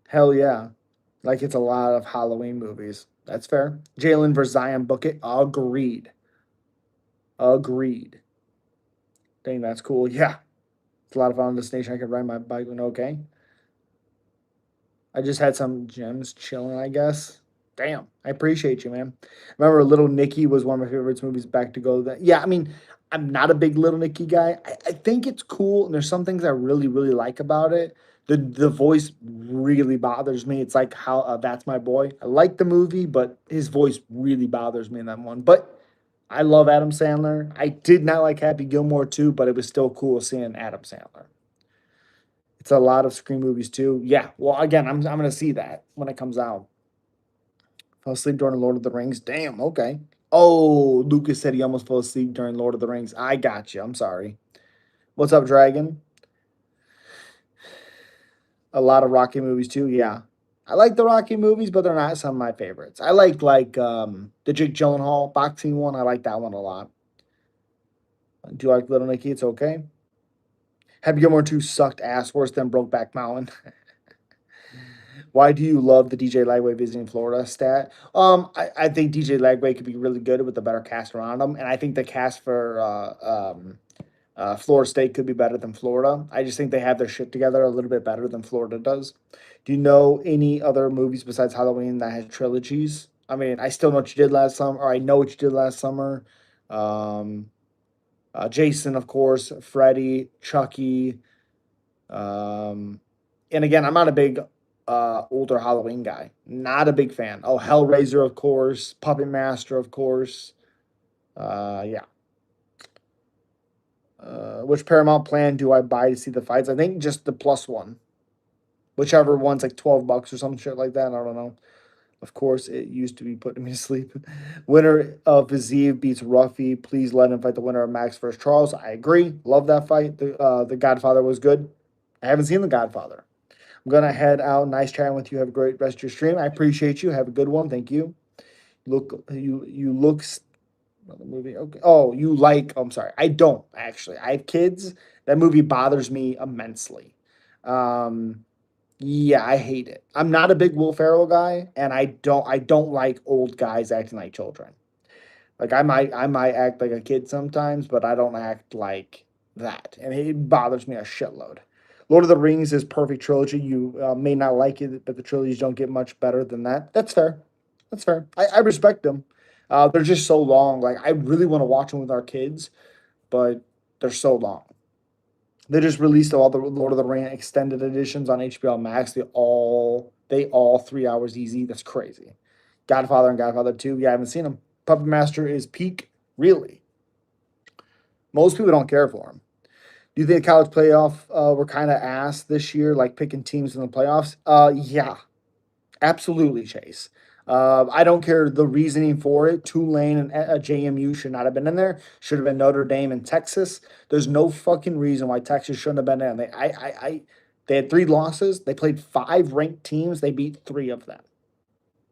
Hell yeah. Like it's a lot of Halloween movies. That's fair. Jalen versus Zion Bucket. Agreed. Agreed. Dang, that's cool. Yeah. It's a lot of fun on this station. I could ride my bike when okay. I just had some gems chilling, I guess. Damn. I appreciate you, man. Remember Little Nicky was one of my favorites movies back to go that. Yeah, I mean, I'm not a big Little Nicky guy. I think it's cool, and there's some things I really, really like about it. The voice really bothers me. It's like how that's my boy. I like the movie, but his voice really bothers me in that one. But I love Adam Sandler. I did not like Happy Gilmore too, but it was still cool seeing Adam Sandler. It's a lot of Scream movies too. Yeah. Well, again, I'm gonna see that when it comes out. Fell asleep during Lord of the Rings. Damn. Okay. Oh, Lucas said he almost fell asleep during Lord of the Rings. I got you. I'm sorry. What's up, Dragon? A lot of Rocky movies too. Yeah. I like the Rocky movies, but they're not some of my favorites. I like the Jake Gyllenhaal boxing one. I like that one a lot. Do you like Little Nicky? It's okay. Happy Gilmore 2 sucked ass worse than Brokeback Mountain. Why do you love the DJ Lagway visiting Florida stat? I think DJ Lagway could be really good with a better cast around him, and I think the cast for Florida State could be better than Florida. I just think they have their shit together a little bit better than Florida does. Do you know any other movies besides Halloween that has trilogies? I mean, I still know what you did last summer, or I know what you did last summer. Um, Jason, of course, Freddy, Chucky. Um, and again, I'm not a big older Halloween guy. Not a big fan. Oh, Hellraiser, of course. Puppet Master, of course. Yeah. Which Paramount plan do I buy to see the fights? I think just the plus one. Whichever one's like $12 or some shit like that. I don't know. Of course, it used to be putting me to sleep. Winner of Viziv beats Ruffy. Please let him fight the winner of Max versus Charles. I agree. Love that fight. The Godfather was good. I haven't seen The Godfather. I'm gonna head out. Nice chatting with you. Have a great rest of your stream. I appreciate you. Have a good one. Thank you. You look another movie. Okay. Oh, you like? I'm sorry. I don't actually. I have kids. That movie bothers me immensely. Um, yeah, I hate it. I'm not a big Will Ferrell guy, and I don't like old guys acting like children. Like I might act like a kid sometimes, but I don't act like that, and it bothers me a shitload. Lord of the Rings is perfect trilogy. You may not like it, but the trilogies don't get much better than that. That's fair. That's fair. I respect them. They're just so long. Like I really want to watch them with our kids, but they're so long. They just released all the Lord of the Ring extended editions on HBO Max. They all 3 hours easy. That's crazy. Godfather and Godfather 2. Yeah, I haven't seen them. Puppet Master is peak. Really. Most people don't care for him. Do you think college playoff were kind of ass this year, like picking teams in the playoffs? Yeah, absolutely, Chase. I don't care the reasoning for it. Tulane and JMU should not have been in there. Should have been Notre Dame and Texas. There's no fucking reason why Texas shouldn't have been in. They had 3 losses. They played 5 ranked teams. They beat 3 of them.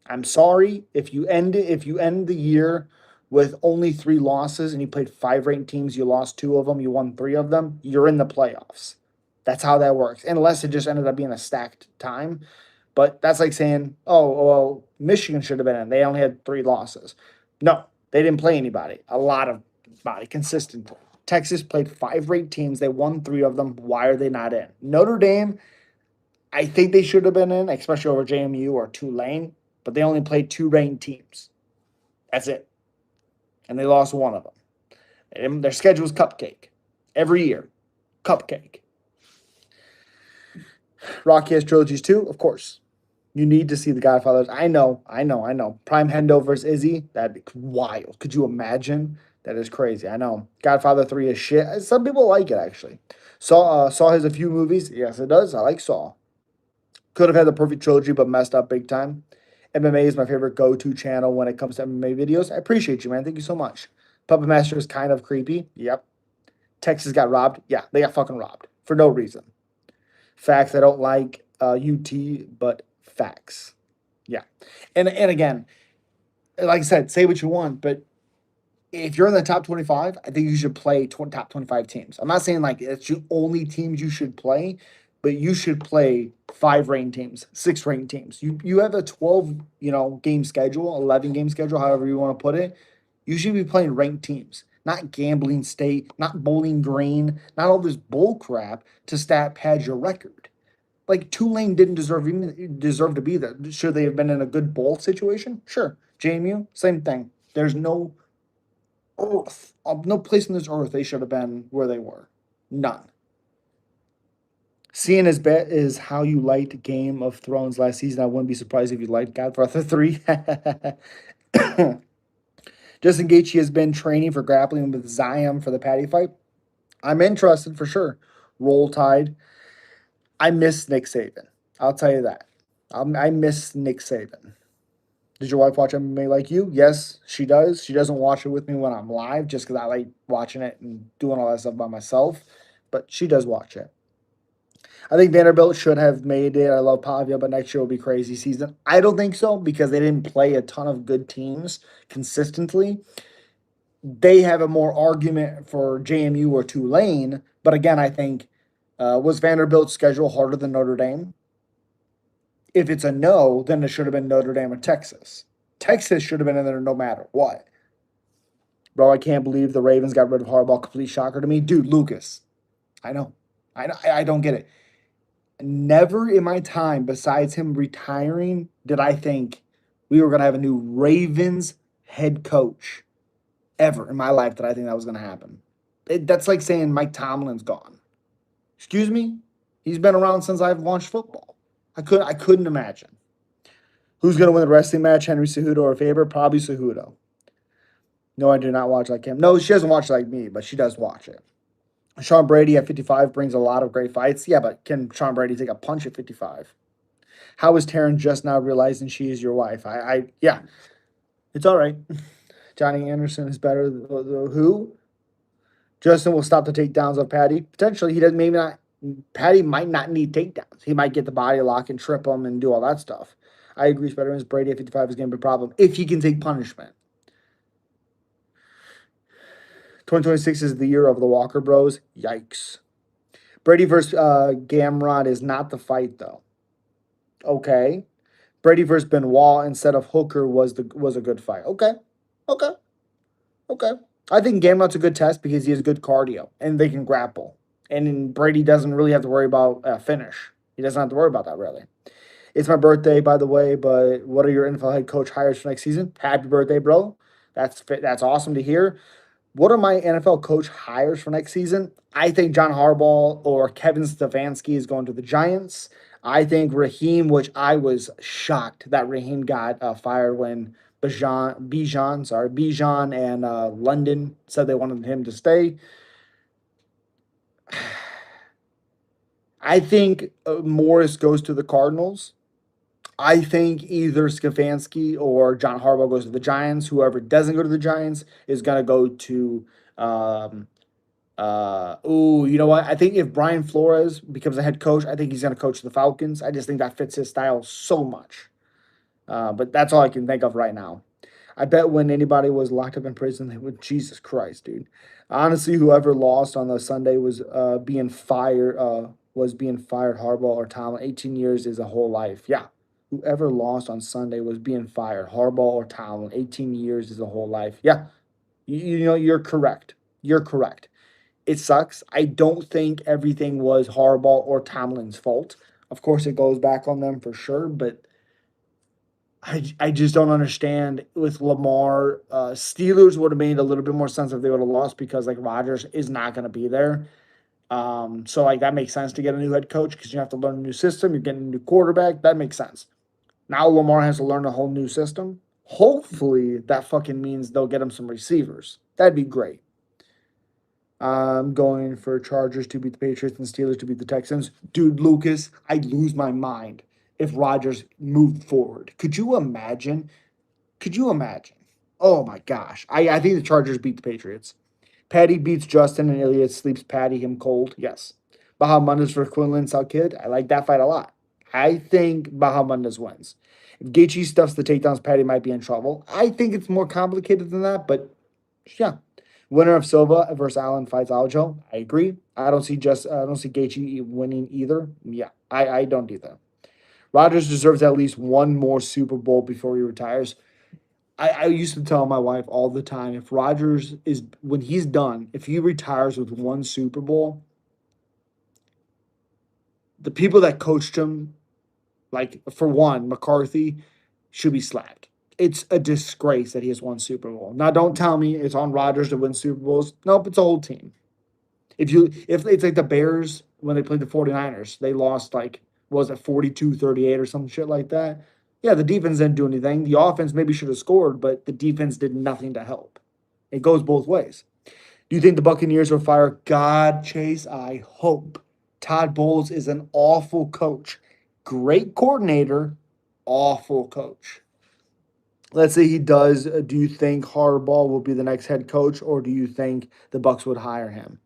I'm sorry if you end the year with only 3 losses and you played 5 ranked teams, you lost 2 of them, you won 3 of them, you're in the playoffs. That's how that works. Unless it just ended up being a stacked time. But that's like saying, oh, well, Michigan should have been in. They only had 3 losses. No, they didn't play anybody. A lot of body consistently. Texas played 5 ranked teams. They won 3 of them. Why are they not in? Notre Dame, I think they should have been in, especially over JMU or Tulane, but they only played 2 ranked teams. That's it. And they lost 1 of them. And their schedule is cupcake every year. Cupcake. Rocky has trilogies too, of course. You need to see The Godfathers. I know. Prime Hendo versus Izzy. That'd be wild. Could you imagine? That is crazy. I know. Godfather 3 is shit. Some people like it, actually. Saw has a few movies. Yes, it does. I like Saw. Could have had the perfect trilogy, but messed up big time. MMA is my favorite go-to channel when it comes to MMA videos. I appreciate you, man. Thank you so much. Puppet Master is kind of creepy. Yep. Texas got robbed. Yeah, they got fucking robbed for no reason. Facts. I don't like UT, but facts. Yeah. And again, like I said, say what you want, but if you're in the top 25, I think you should play top 25 teams. I'm not saying like it's the only teams you should play, but you should play 5 ranked teams, 6 ranked teams. You have a 12, game schedule, 11 game schedule, however you want to put it. You should be playing ranked teams, not gambling state, not bowling green, not all this bull crap to stat pad your record. Like Tulane didn't deserve to be there. Should they have been in a good bowl situation? Sure. JMU, same thing. There's no earth, no place on this earth they should have been where they were. None. Seeing as bet is how you liked Game of Thrones last season. I wouldn't be surprised if you liked Godfather 3. Justin Gaethje has been training for grappling with Zion for the Patty fight. I'm interested for sure. Roll Tide. I miss Nick Saban. I'll tell you that. I miss Nick Saban. Does your wife watch MMA like you? Yes, she does. She doesn't watch it with me when I'm live just because I like watching it and doing all that stuff by myself. But she does watch it. I think Vanderbilt should have made it. I love Pavia, but next year will be crazy season. I don't think so because they didn't play a ton of good teams consistently. They have a more argument for JMU or Tulane. But again, I think was Vanderbilt's schedule harder than Notre Dame? If it's a no, then it should have been Notre Dame or Texas. Texas should have been in there no matter what. Bro, I can't believe the Ravens got rid of Harbaugh. Complete shocker to me. Dude, Lucas. I know. I don't get it. Never in my time, besides him retiring, did I think we were going to have a new Ravens head coach ever in my life that I think that was going to happen. That's like saying Mike Tomlin's gone. Excuse me? He's been around since I've watched football. I couldn't imagine. Who's going to win the wrestling match, Henry Cejudo or Faber? Probably Cejudo. No, I do not watch like him. No, she doesn't watch like me, but she does watch it. Sean Brady at 55 brings a lot of great fights. Yeah, but can Sean Brady take a punch at 55? How is Taryn just now realizing she is your wife? Yeah, it's all right. Johnny Anderson is better. Who? Justin will stop the takedowns of Patty. Potentially, he doesn't. Maybe not. Patty might not need takedowns. He might get the body lock and trip him and do all that stuff. I agree. Better Brady at 55 is going to be a problem if he can take punishment. 2026 is the year of the Walker Bros. Yikes. Brady versus Gamrod is not the fight though. Okay. Brady versus Benoit instead of Hooker was a good fight. Okay. Okay. Okay. I think Gamrot's a good test because he has good cardio and they can grapple. And Brady doesn't really have to worry about finish. He doesn't have to worry about that really. It's my birthday, by the way, but what are your NFL head coach hires for next season? Happy birthday, bro. That's awesome to hear. What are my NFL coach hires for next season? I think John Harbaugh or Kevin Stefanski is going to the Giants. I think Raheem, which I was shocked that Raheem got fired when Bijan and London said they wanted him to stay. I think Morris goes to the Cardinals. I think either Stefanski or John Harbaugh goes to the Giants. Whoever doesn't go to the Giants is going to go to you know what? I think if Brian Flores becomes a head coach, I think he's going to coach the Falcons. I just think that fits his style so much. But that's all I can think of right now. I bet when anybody was locked up in prison, they would. Jesus Christ, dude. Honestly, whoever lost on the Sunday was being fired. Was being fired. Harbaugh or Tomlin. 18 years is a whole life. Yeah. Whoever lost on Sunday was being fired. Harbaugh or Tomlin. 18 years is a whole life. Yeah. You know, you're correct. You're correct. It sucks. I don't think everything was Harbaugh or Tomlin's fault. Of course, it goes back on them for sure, but I just don't understand with Lamar. Steelers would have made a little bit more sense if they would have lost because like Rodgers is not going to be there. So like that makes sense to get a new head coach because you have to learn a new system. You're getting a new quarterback. That makes sense. Now Lamar has to learn a whole new system. Hopefully that fucking means they'll get him some receivers. That'd be great. I'm going for Chargers to beat the Patriots and Steelers to beat the Texans. Dude, Lucas, I'd lose my mind if Rodgers moved forward. Could you imagine? Could you imagine? Oh my gosh. I think the Chargers beat the Patriots. Patty beats Justin and Elliott sleeps Patty him cold. Yes. Bahamundas for Quinlan South Kid. I like that fight a lot. I think Bahamundas wins. If Gaethje stuffs the takedowns, Patty might be in trouble. I think it's more complicated than that, but yeah. Winner of Silva versus Allen fights Aljo. I agree. I don't see Gaethje winning either. Yeah, I don't either. Rodgers deserves at least one more Super Bowl before he retires. I used to tell my wife all the time if Rodgers is when he's done, if he retires with one Super Bowl, the people that coached him, like for one, McCarthy, should be slapped. It's a disgrace that he has won Super Bowl. Now, don't tell me it's on Rodgers to win Super Bowls. Nope, it's a whole team. If it's like the Bears when they played the 49ers, they lost like, what was it, 42-38 or some shit like that. Yeah, the defense didn't do anything. The offense maybe should have scored, but the defense did nothing to help. It goes both ways. Do you think the Buccaneers will fire God, Chase? I hope. Todd Bowles is an awful coach. Great coordinator, awful coach. Let's say he does. Do you think Harbaugh will be the next head coach, or do you think the Bucks would hire him?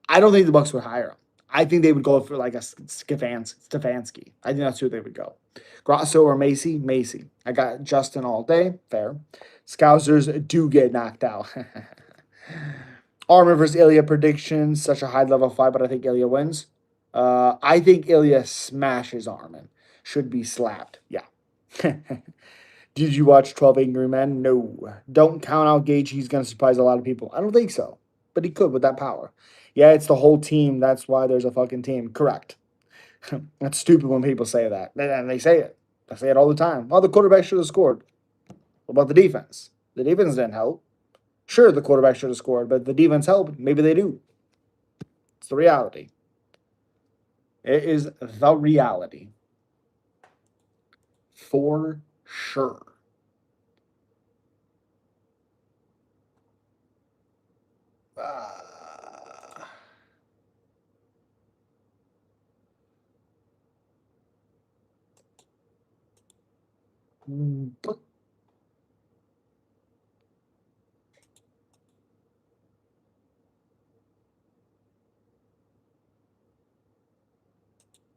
I don't think the Bucks would hire him. I think they would go for like a Stefanski. I think that's who they would go. Grosso or Macy? Macy. I got Justin all day. Fair. Scousers do get knocked out. Armor versus Ilya predictions. Such a high level fight, but I think Ilya wins. I think Ilya smashes Armin. Should be slapped. Yeah. Did you watch 12 Angry Men? No. Don't count out Gage. He's going to surprise a lot of people. I don't think so. But he could with that power. Yeah, it's the whole team. That's why there's a fucking team. Correct. That's stupid when people say that. And they say it. They say it all the time. Well, the quarterback should have scored. What about the defense? The defense didn't help. Sure, the quarterback should have scored, but the defense helped. Maybe they do. It's the reality. It is the reality. For sure. Uh,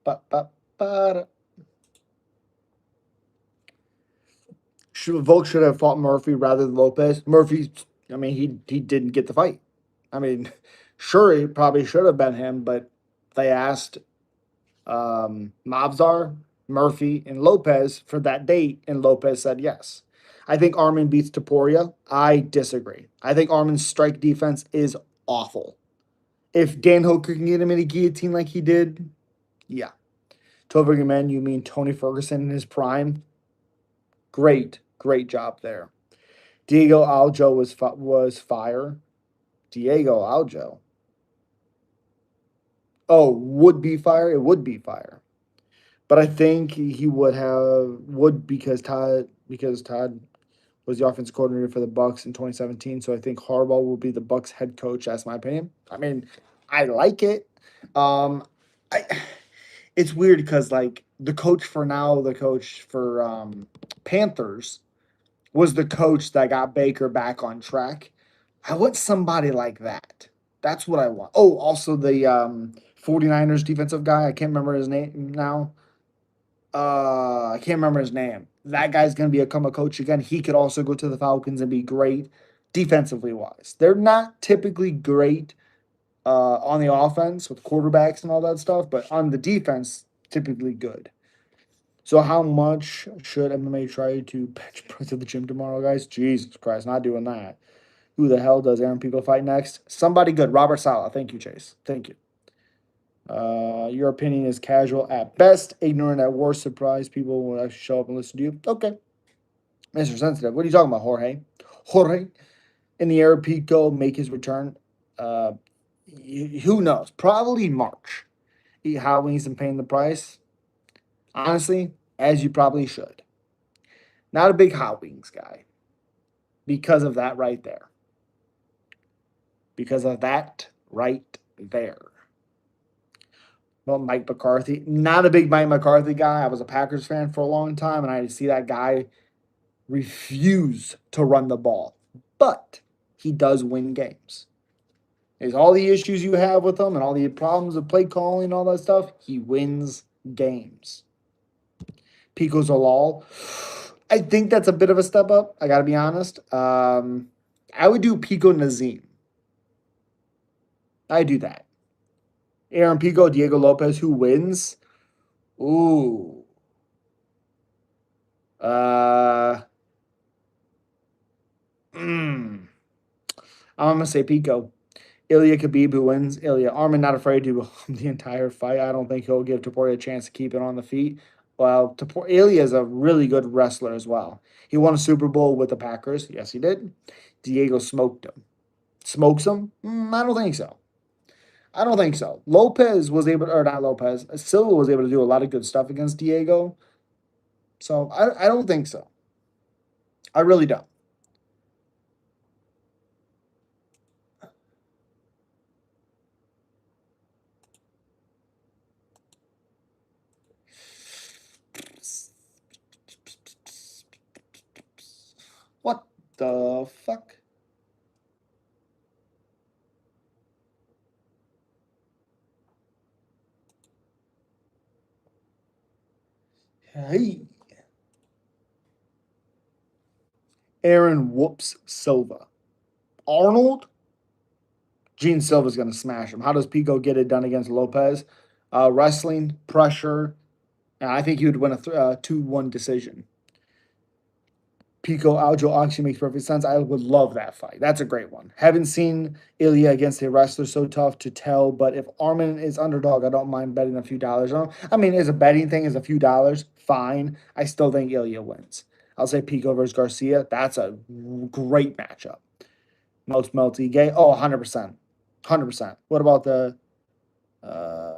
but, but, Volk should have fought Murphy rather than Lopez. Murphy, I mean, he didn't get the fight. I mean, sure, it probably should have been him, but they asked Mavzar, Murphy, and Lopez for that date, and Lopez said yes. I think Armin beats Taporia. I disagree. I think Armin's strike defense is awful. If Dan Hooker can get him in a guillotine like he did, yeah. 12 men, you mean Tony Ferguson in his prime? Great job there. Diego Aljo was fire. Diego Aljo. Oh, would be fire. It would be fire. But I think he would because Todd was the offensive coordinator for the Bucks in 2017. So I think Harbaugh will be the Bucks head coach. That's my opinion. I mean, I like it. I it's weird because like the coach for Panthers was the coach that got Baker back on track. I want somebody like that. That's what I want. Oh, also the 49ers defensive guy. I can't remember his name now. I can't remember his name. That guy's going to become a coach again. He could also go to the Falcons and be great defensively wise. They're not typically great on the offense with quarterbacks and all that stuff, but on the defense, typically good. So how much should MMA try to bench press at the gym tomorrow, guys? Jesus Christ, not doing that. Who the hell does Aaron Pico fight next? Somebody good. Robert Sala. Thank you, Chase. Thank you. Your opinion is casual at best, ignorant at worst. Surprised people will actually show up and listen to you. Okay. Mr. Sensitive. What are you talking about, Jorge? Jorge? In the air, Pico make his return. Uh, who knows? Probably March. Eat hot wings and paying the price. Honestly, as you probably should. Not a big hot wings guy because of that right there. Because of that right there. Well, Mike McCarthy, not a big Mike McCarthy guy. I was a Packers fan for a long time, and I see that guy refuse to run the ball. But he does win games. There's all the issues you have with him and all the problems of play calling and all that stuff. He wins games. Pico's a lol. I think that's a bit of a step up. I got to be honest. I would do Pico Nazim. I do that. Aaron Pico, Diego Lopez, who wins? Ooh. Uh, I'm gonna say Pico. Ilya Khabib, who wins. Ilya Armin not afraid to the entire fight. I don't think he'll give Topuria a chance to keep it on the feet. Well, Ilya is a really good wrestler as well. He won a Super Bowl with the Packers. Yes, he did. Diego smoked him. Smokes him? I don't think so. I don't think so. Lopez was able, or not Lopez, Silva was able to do a lot of good stuff against Diego. So I don't think so. I really don't. What the fuck? Hey, Aaron Whoops Silva. Arnold? Gene Silva's going to smash him. How does Pico get it done against Lopez? Wrestling, pressure, and I think he would win a 2-1 decision. Pico Aljo actually makes perfect sense. I would love that fight. That's a great one. Haven't seen Ilya against a wrestler, so tough to tell. But if Armin is underdog, I don't mind betting a few dollars on him. I mean, as a betting thing, is a few dollars, fine. I still think Ilya wins. I'll say Pico versus Garcia. That's a great matchup. Most melty gay. Oh, 100%. 100%. What about the uh,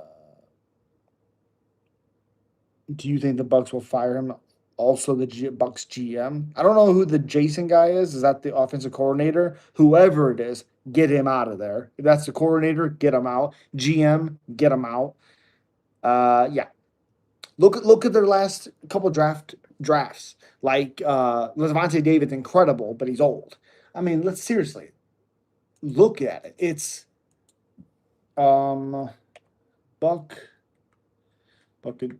do you think the Bucks will fire him? Also, the Bucks GM. I don't know who the Jason guy is. Is that the offensive coordinator? Whoever it is, get him out of there. If that's the coordinator, get him out. GM, get him out. Yeah. Look at their last couple drafts. Like Levante David's incredible, but he's old. I mean, let's seriously look at it. It's um Buck Bucket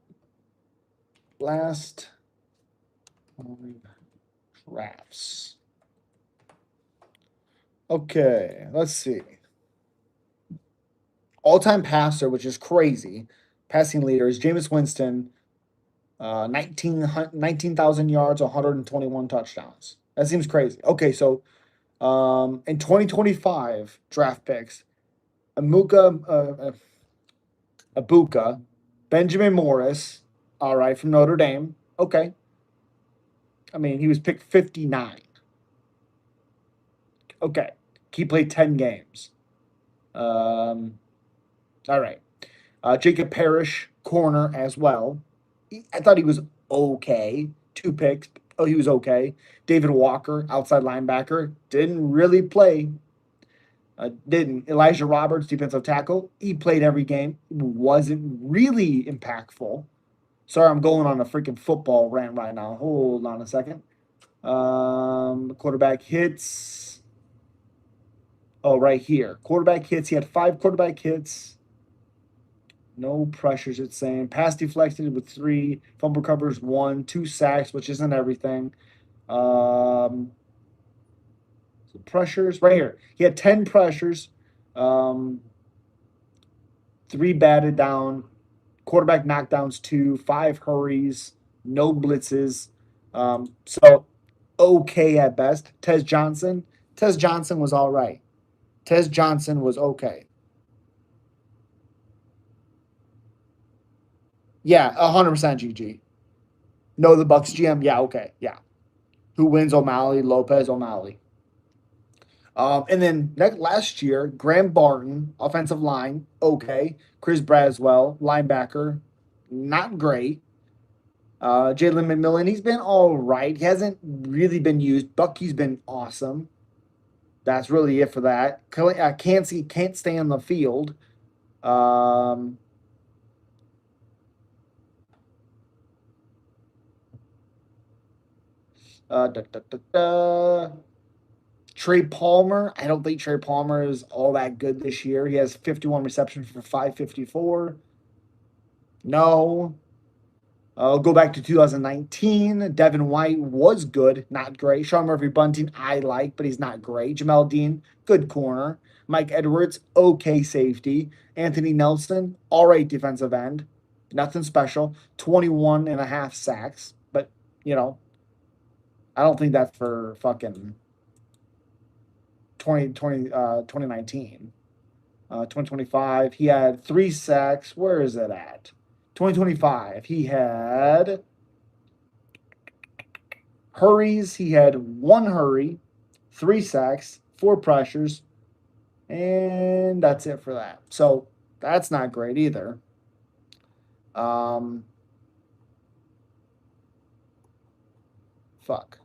last drafts. Okay, let's see. All-time passer, which is crazy. Passing leader is Jameis Winston, 19,000 yards, 121 touchdowns. That seems crazy. Okay, so in 2025 draft picks, Abuka, Benjamin Morris, all right, from Notre Dame. Okay. I mean, he was picked 59. Okay. He played 10 games. All right. Jacob Parrish, corner as well. I thought he was okay. 2 picks. Oh, he was okay. David Walker, outside linebacker, didn't really play. Didn't. Elijah Roberts, defensive tackle. He played every game. Wasn't really impactful. Sorry, I'm going on a freaking football rant right now. Hold on a second. Quarterback hits. Oh, right here. Quarterback hits. He had 5 quarterback hits. No pressures, it's saying. Pass deflected with 3, fumble covers 1, 2 sacks, which isn't everything. Um, so pressures right here. He had 10 pressures, um, 3 batted down, quarterback knockdowns 2, 5 hurries, no blitzes. So okay at best. Tez Johnson was all right. Tez Johnson was okay. Yeah, 100% GG. No, the Bucks GM. Yeah, okay, yeah. Who wins O'Malley? Lopez O'Malley. And then last year, Graham Barton, offensive line, okay. Chris Braswell, linebacker, not great. Jalen McMillan, he's been all right. He hasn't really been used. Bucky's been awesome. That's really it for that. Can't stay on the field. Um, da, da, da, da. Trey Palmer, I don't think Trey Palmer is all that good this year. He has 51 receptions for 554. No. I'll go back to 2019. Devin White was good, not great. Sean Murphy Bunting, I like, but he's not great. Jamel Dean, good corner. Mike Edwards, okay safety. Anthony Nelson, all right defensive end. Nothing special. 21 and a half sacks. But, you know, I don't think that's for fucking 2019. 2025, he had 3 sacks. Where is it at? 2025, he had hurries. He had 1 hurry, 3 sacks, 4 pressures, and that's it for that. So that's not great either. Um, Fuck.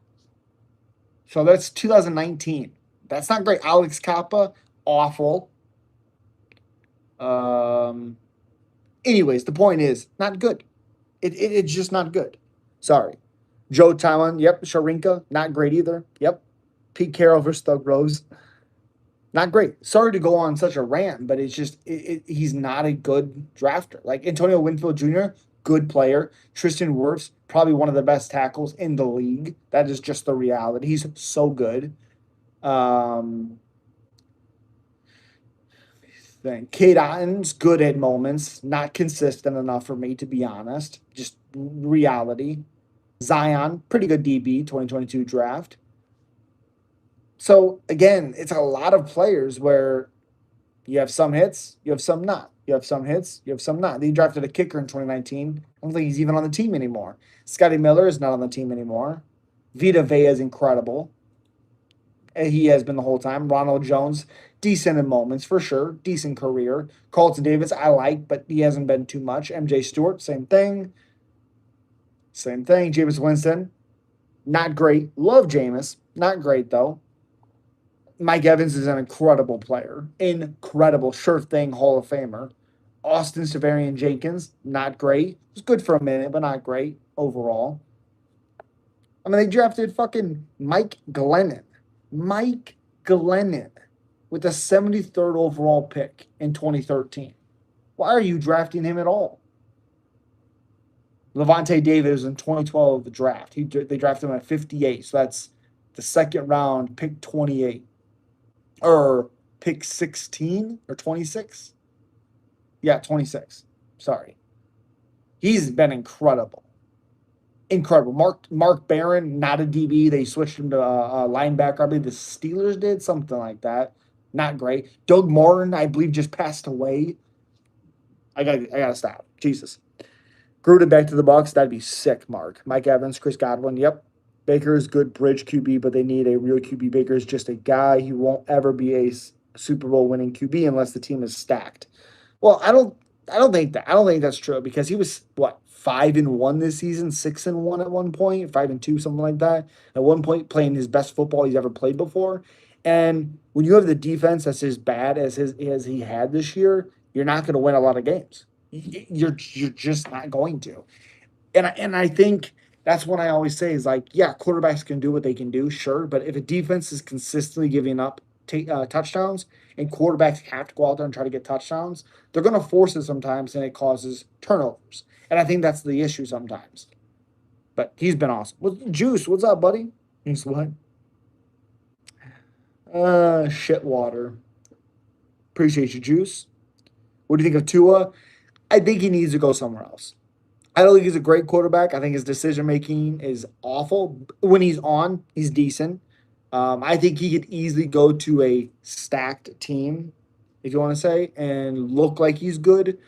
So that's 2019. That's not great. Alex Kappa, awful. Um. Anyways, the point is not good. It's just not good. Sorry. Joe Taiwan, yep. Sharinka, not great either. Yep. Pete Carroll versus Thug Rose, not great. Sorry to go on such a rant, but it's just he's not a good drafter. Like Antonio Winfield Jr., good player. Tristan Wirfs, probably one of the best tackles in the league. That is just the reality. He's so good. Um, Kate Otton's good at moments, not consistent enough for me to be honest. Just reality. Zion, pretty good DB, 2022 draft. So again, it's a lot of players where you have some hits, you have some not. You have some hits, you have some not. They drafted a kicker in 2019. I don't think he's even on the team anymore. Scotty Miller is not on the team anymore. Vita Vea is incredible. He has been the whole time. Ronald Jones, decent in moments for sure. Decent career. Carlton Davis, I like, but he hasn't been too much. MJ Stewart, same thing. Same thing. Jameis Winston, not great. Love Jameis. Not great, though. Mike Evans is an incredible player. Incredible. Sure thing Hall of Famer. Austin Severian Jenkins, not great. Was good for a minute, but not great overall. I mean, they drafted fucking Mike Glennon. Mike Glennon with the 73rd overall pick in 2013. Why are you drafting him at all? Levante David was in 2012 the draft. They drafted him at 58, so that's the second round, pick 28. Or pick 16 or 26. Yeah, 26. Sorry. He's been incredible. Incredible. Mark Barron, not a DB. They switched him to a linebacker. I believe the Steelers did something like that. Not great. Doug Martin, I believe, just passed away. I gotta stop. Jesus. Gruden back to the Bucks. That'd be sick. Mark. Mike Evans, Chris Godwin. Yep. Baker is good bridge QB, but they need a real QB. Baker is just a guy. He won't ever be a Super Bowl winning QB unless the team is stacked. Well, I don't think that. I don't think that's true because he was what 5-1 this season, 6-1 at one point, 5-2, something like that. At one point, playing his best football he's ever played before. And when you have the defense that's as bad as he had this year, you're not going to win a lot of games. You're just not going to. And I think that's what I always say is like, yeah, quarterbacks can do what they can do, sure, but if a defense is consistently giving up touchdowns and quarterbacks have to go out there and try to get touchdowns, they're going to force it sometimes, and it causes turnovers. And I think that's the issue sometimes. But he's been awesome. Juice, what's up, buddy? He's what? Shit water. Appreciate you, Juice. What do you think of Tua? I think he needs to go somewhere else. I don't think he's a great quarterback. I think his decision making is awful. When he's on, he's decent. I think he could easily go to a stacked team, if you want to say, and look like he's good.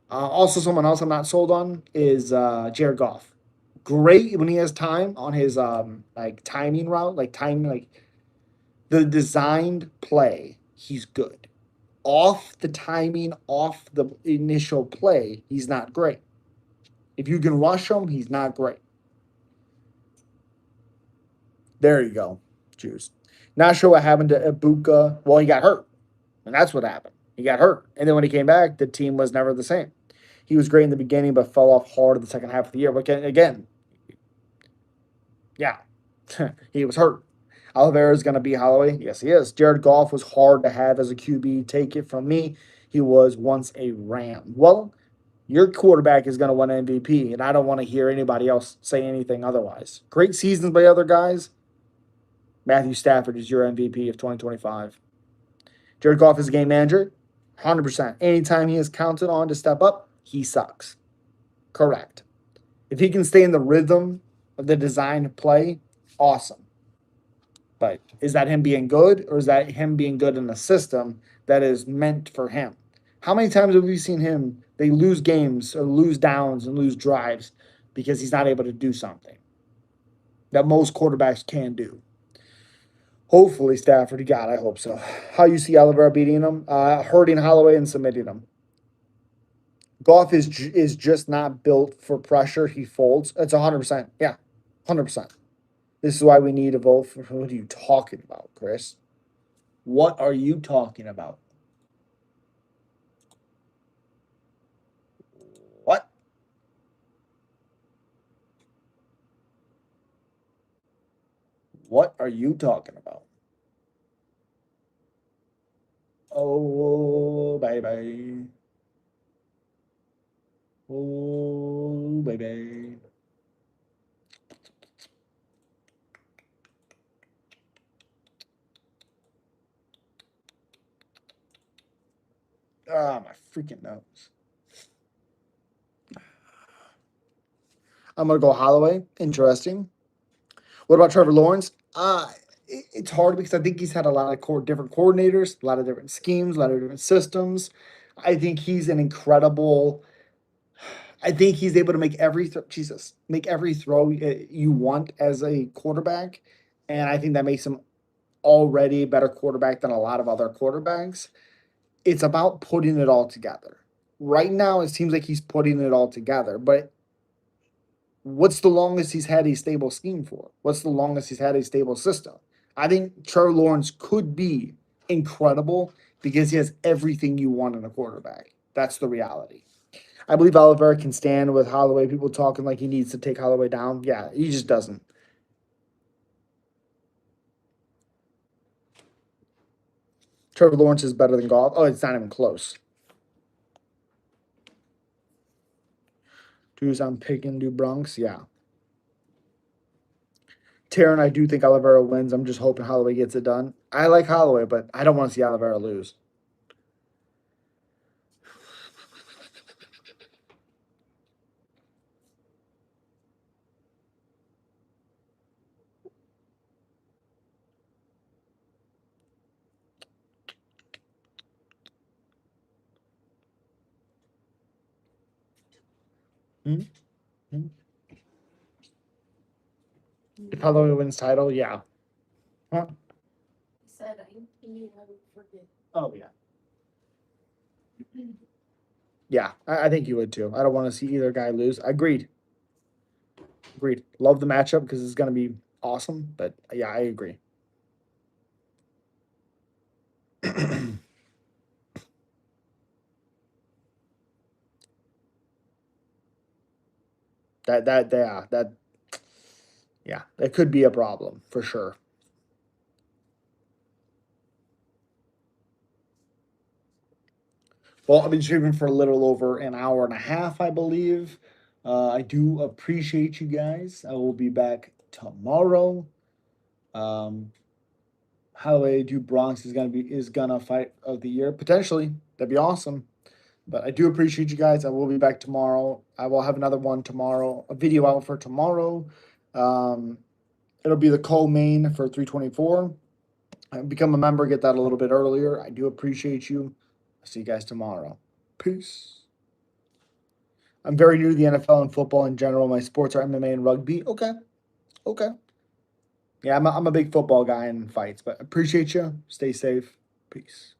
Also, someone else I'm not sold on is Jared Goff. Great when he has time on his like timing route, like timing, like the designed play. He's good. Off the timing, off the initial play, he's not great. If you can rush him, he's not great. There you go, Juice. Not sure what happened to Ibuka. Well, he got hurt, and that's what happened. He got hurt, and then when he came back, the team was never the same. He was great in the beginning, but fell off hard in the second half of the year. But again, yeah, he was hurt. Oliveira is going to be Holloway. Yes, he is. Jared Goff was hard to have as a QB. Take it from me. He was once a Ram. Well, your quarterback is going to win MVP, and I don't want to hear anybody else say anything otherwise. Great seasons by other guys. Matthew Stafford is your MVP of 2025. Jared Goff is a game manager, 100%. Anytime he is counted on to step up, he sucks. Correct. If he can stay in the rhythm of the designed play, awesome. But is that him being good, or is that him being good in a system that is meant for him? How many times have we seen him, they lose games or lose downs and lose drives because he's not able to do something that most quarterbacks can do? Hopefully Stafford, God, I hope so. How you see Oliveira beating him? Hurting Holloway and submitting him. Goff is just not built for pressure. He folds. It's 100%. Yeah, 100%. This is why we need to vote for. What are you talking about, Chris? What are you talking about? What? What are you talking about? Oh, baby. Oh, baby. Ah, my freaking nose. I'm gonna go Holloway. Interesting. What about Trevor Lawrence? It's hard because I think he's had a lot of different coordinators, a lot of different schemes, a lot of different systems. I think he's an incredible. I think he's able to make make every throw you want as a quarterback, and I think that makes him already a better quarterback than a lot of other quarterbacks. It's about putting it all together. Right now, it seems like he's putting it all together, but what's the longest he's had a stable scheme for? What's the longest he's had a stable system? I think Trevor Lawrence could be incredible because he has everything you want in a quarterback. That's the reality. I believe Oliver can stand with Holloway. People talking like he needs to take Holloway down. Yeah, he just doesn't. Trevor Lawrence is better than Goff. Oh, it's not even close. Dudes, I'm picking New Bronx. Yeah. Taryn, I do think Oliveira wins. I'm just hoping Holloway gets it done. I like Holloway, but I don't want to see Oliveira lose. Mm-hmm. If Holloway wins title, yeah. Huh? Oh yeah. Yeah, I think you would too. I don't want to see either guy lose. Agreed. Agreed. Love the matchup because it's going to be awesome. But yeah, I agree. that that could be a problem for sure. Well, I've been streaming for a little over an hour and a half, I believe. I do appreciate you guys. I will be back tomorrow. Um, Holloway do Bronx is gonna fight of the year potentially. That'd be awesome. But I do appreciate you guys. I will be back tomorrow. I will have another one tomorrow, a video out for tomorrow. Um, it'll be the co-main for 324. Become a member, get that a little bit earlier. I do appreciate you. I'll see you guys tomorrow. Peace. I'm very new to the NFL and football in general. My sports are MMA and rugby. Okay. Okay. Yeah, I'm a big football guy in fights, but appreciate you. Stay safe. Peace.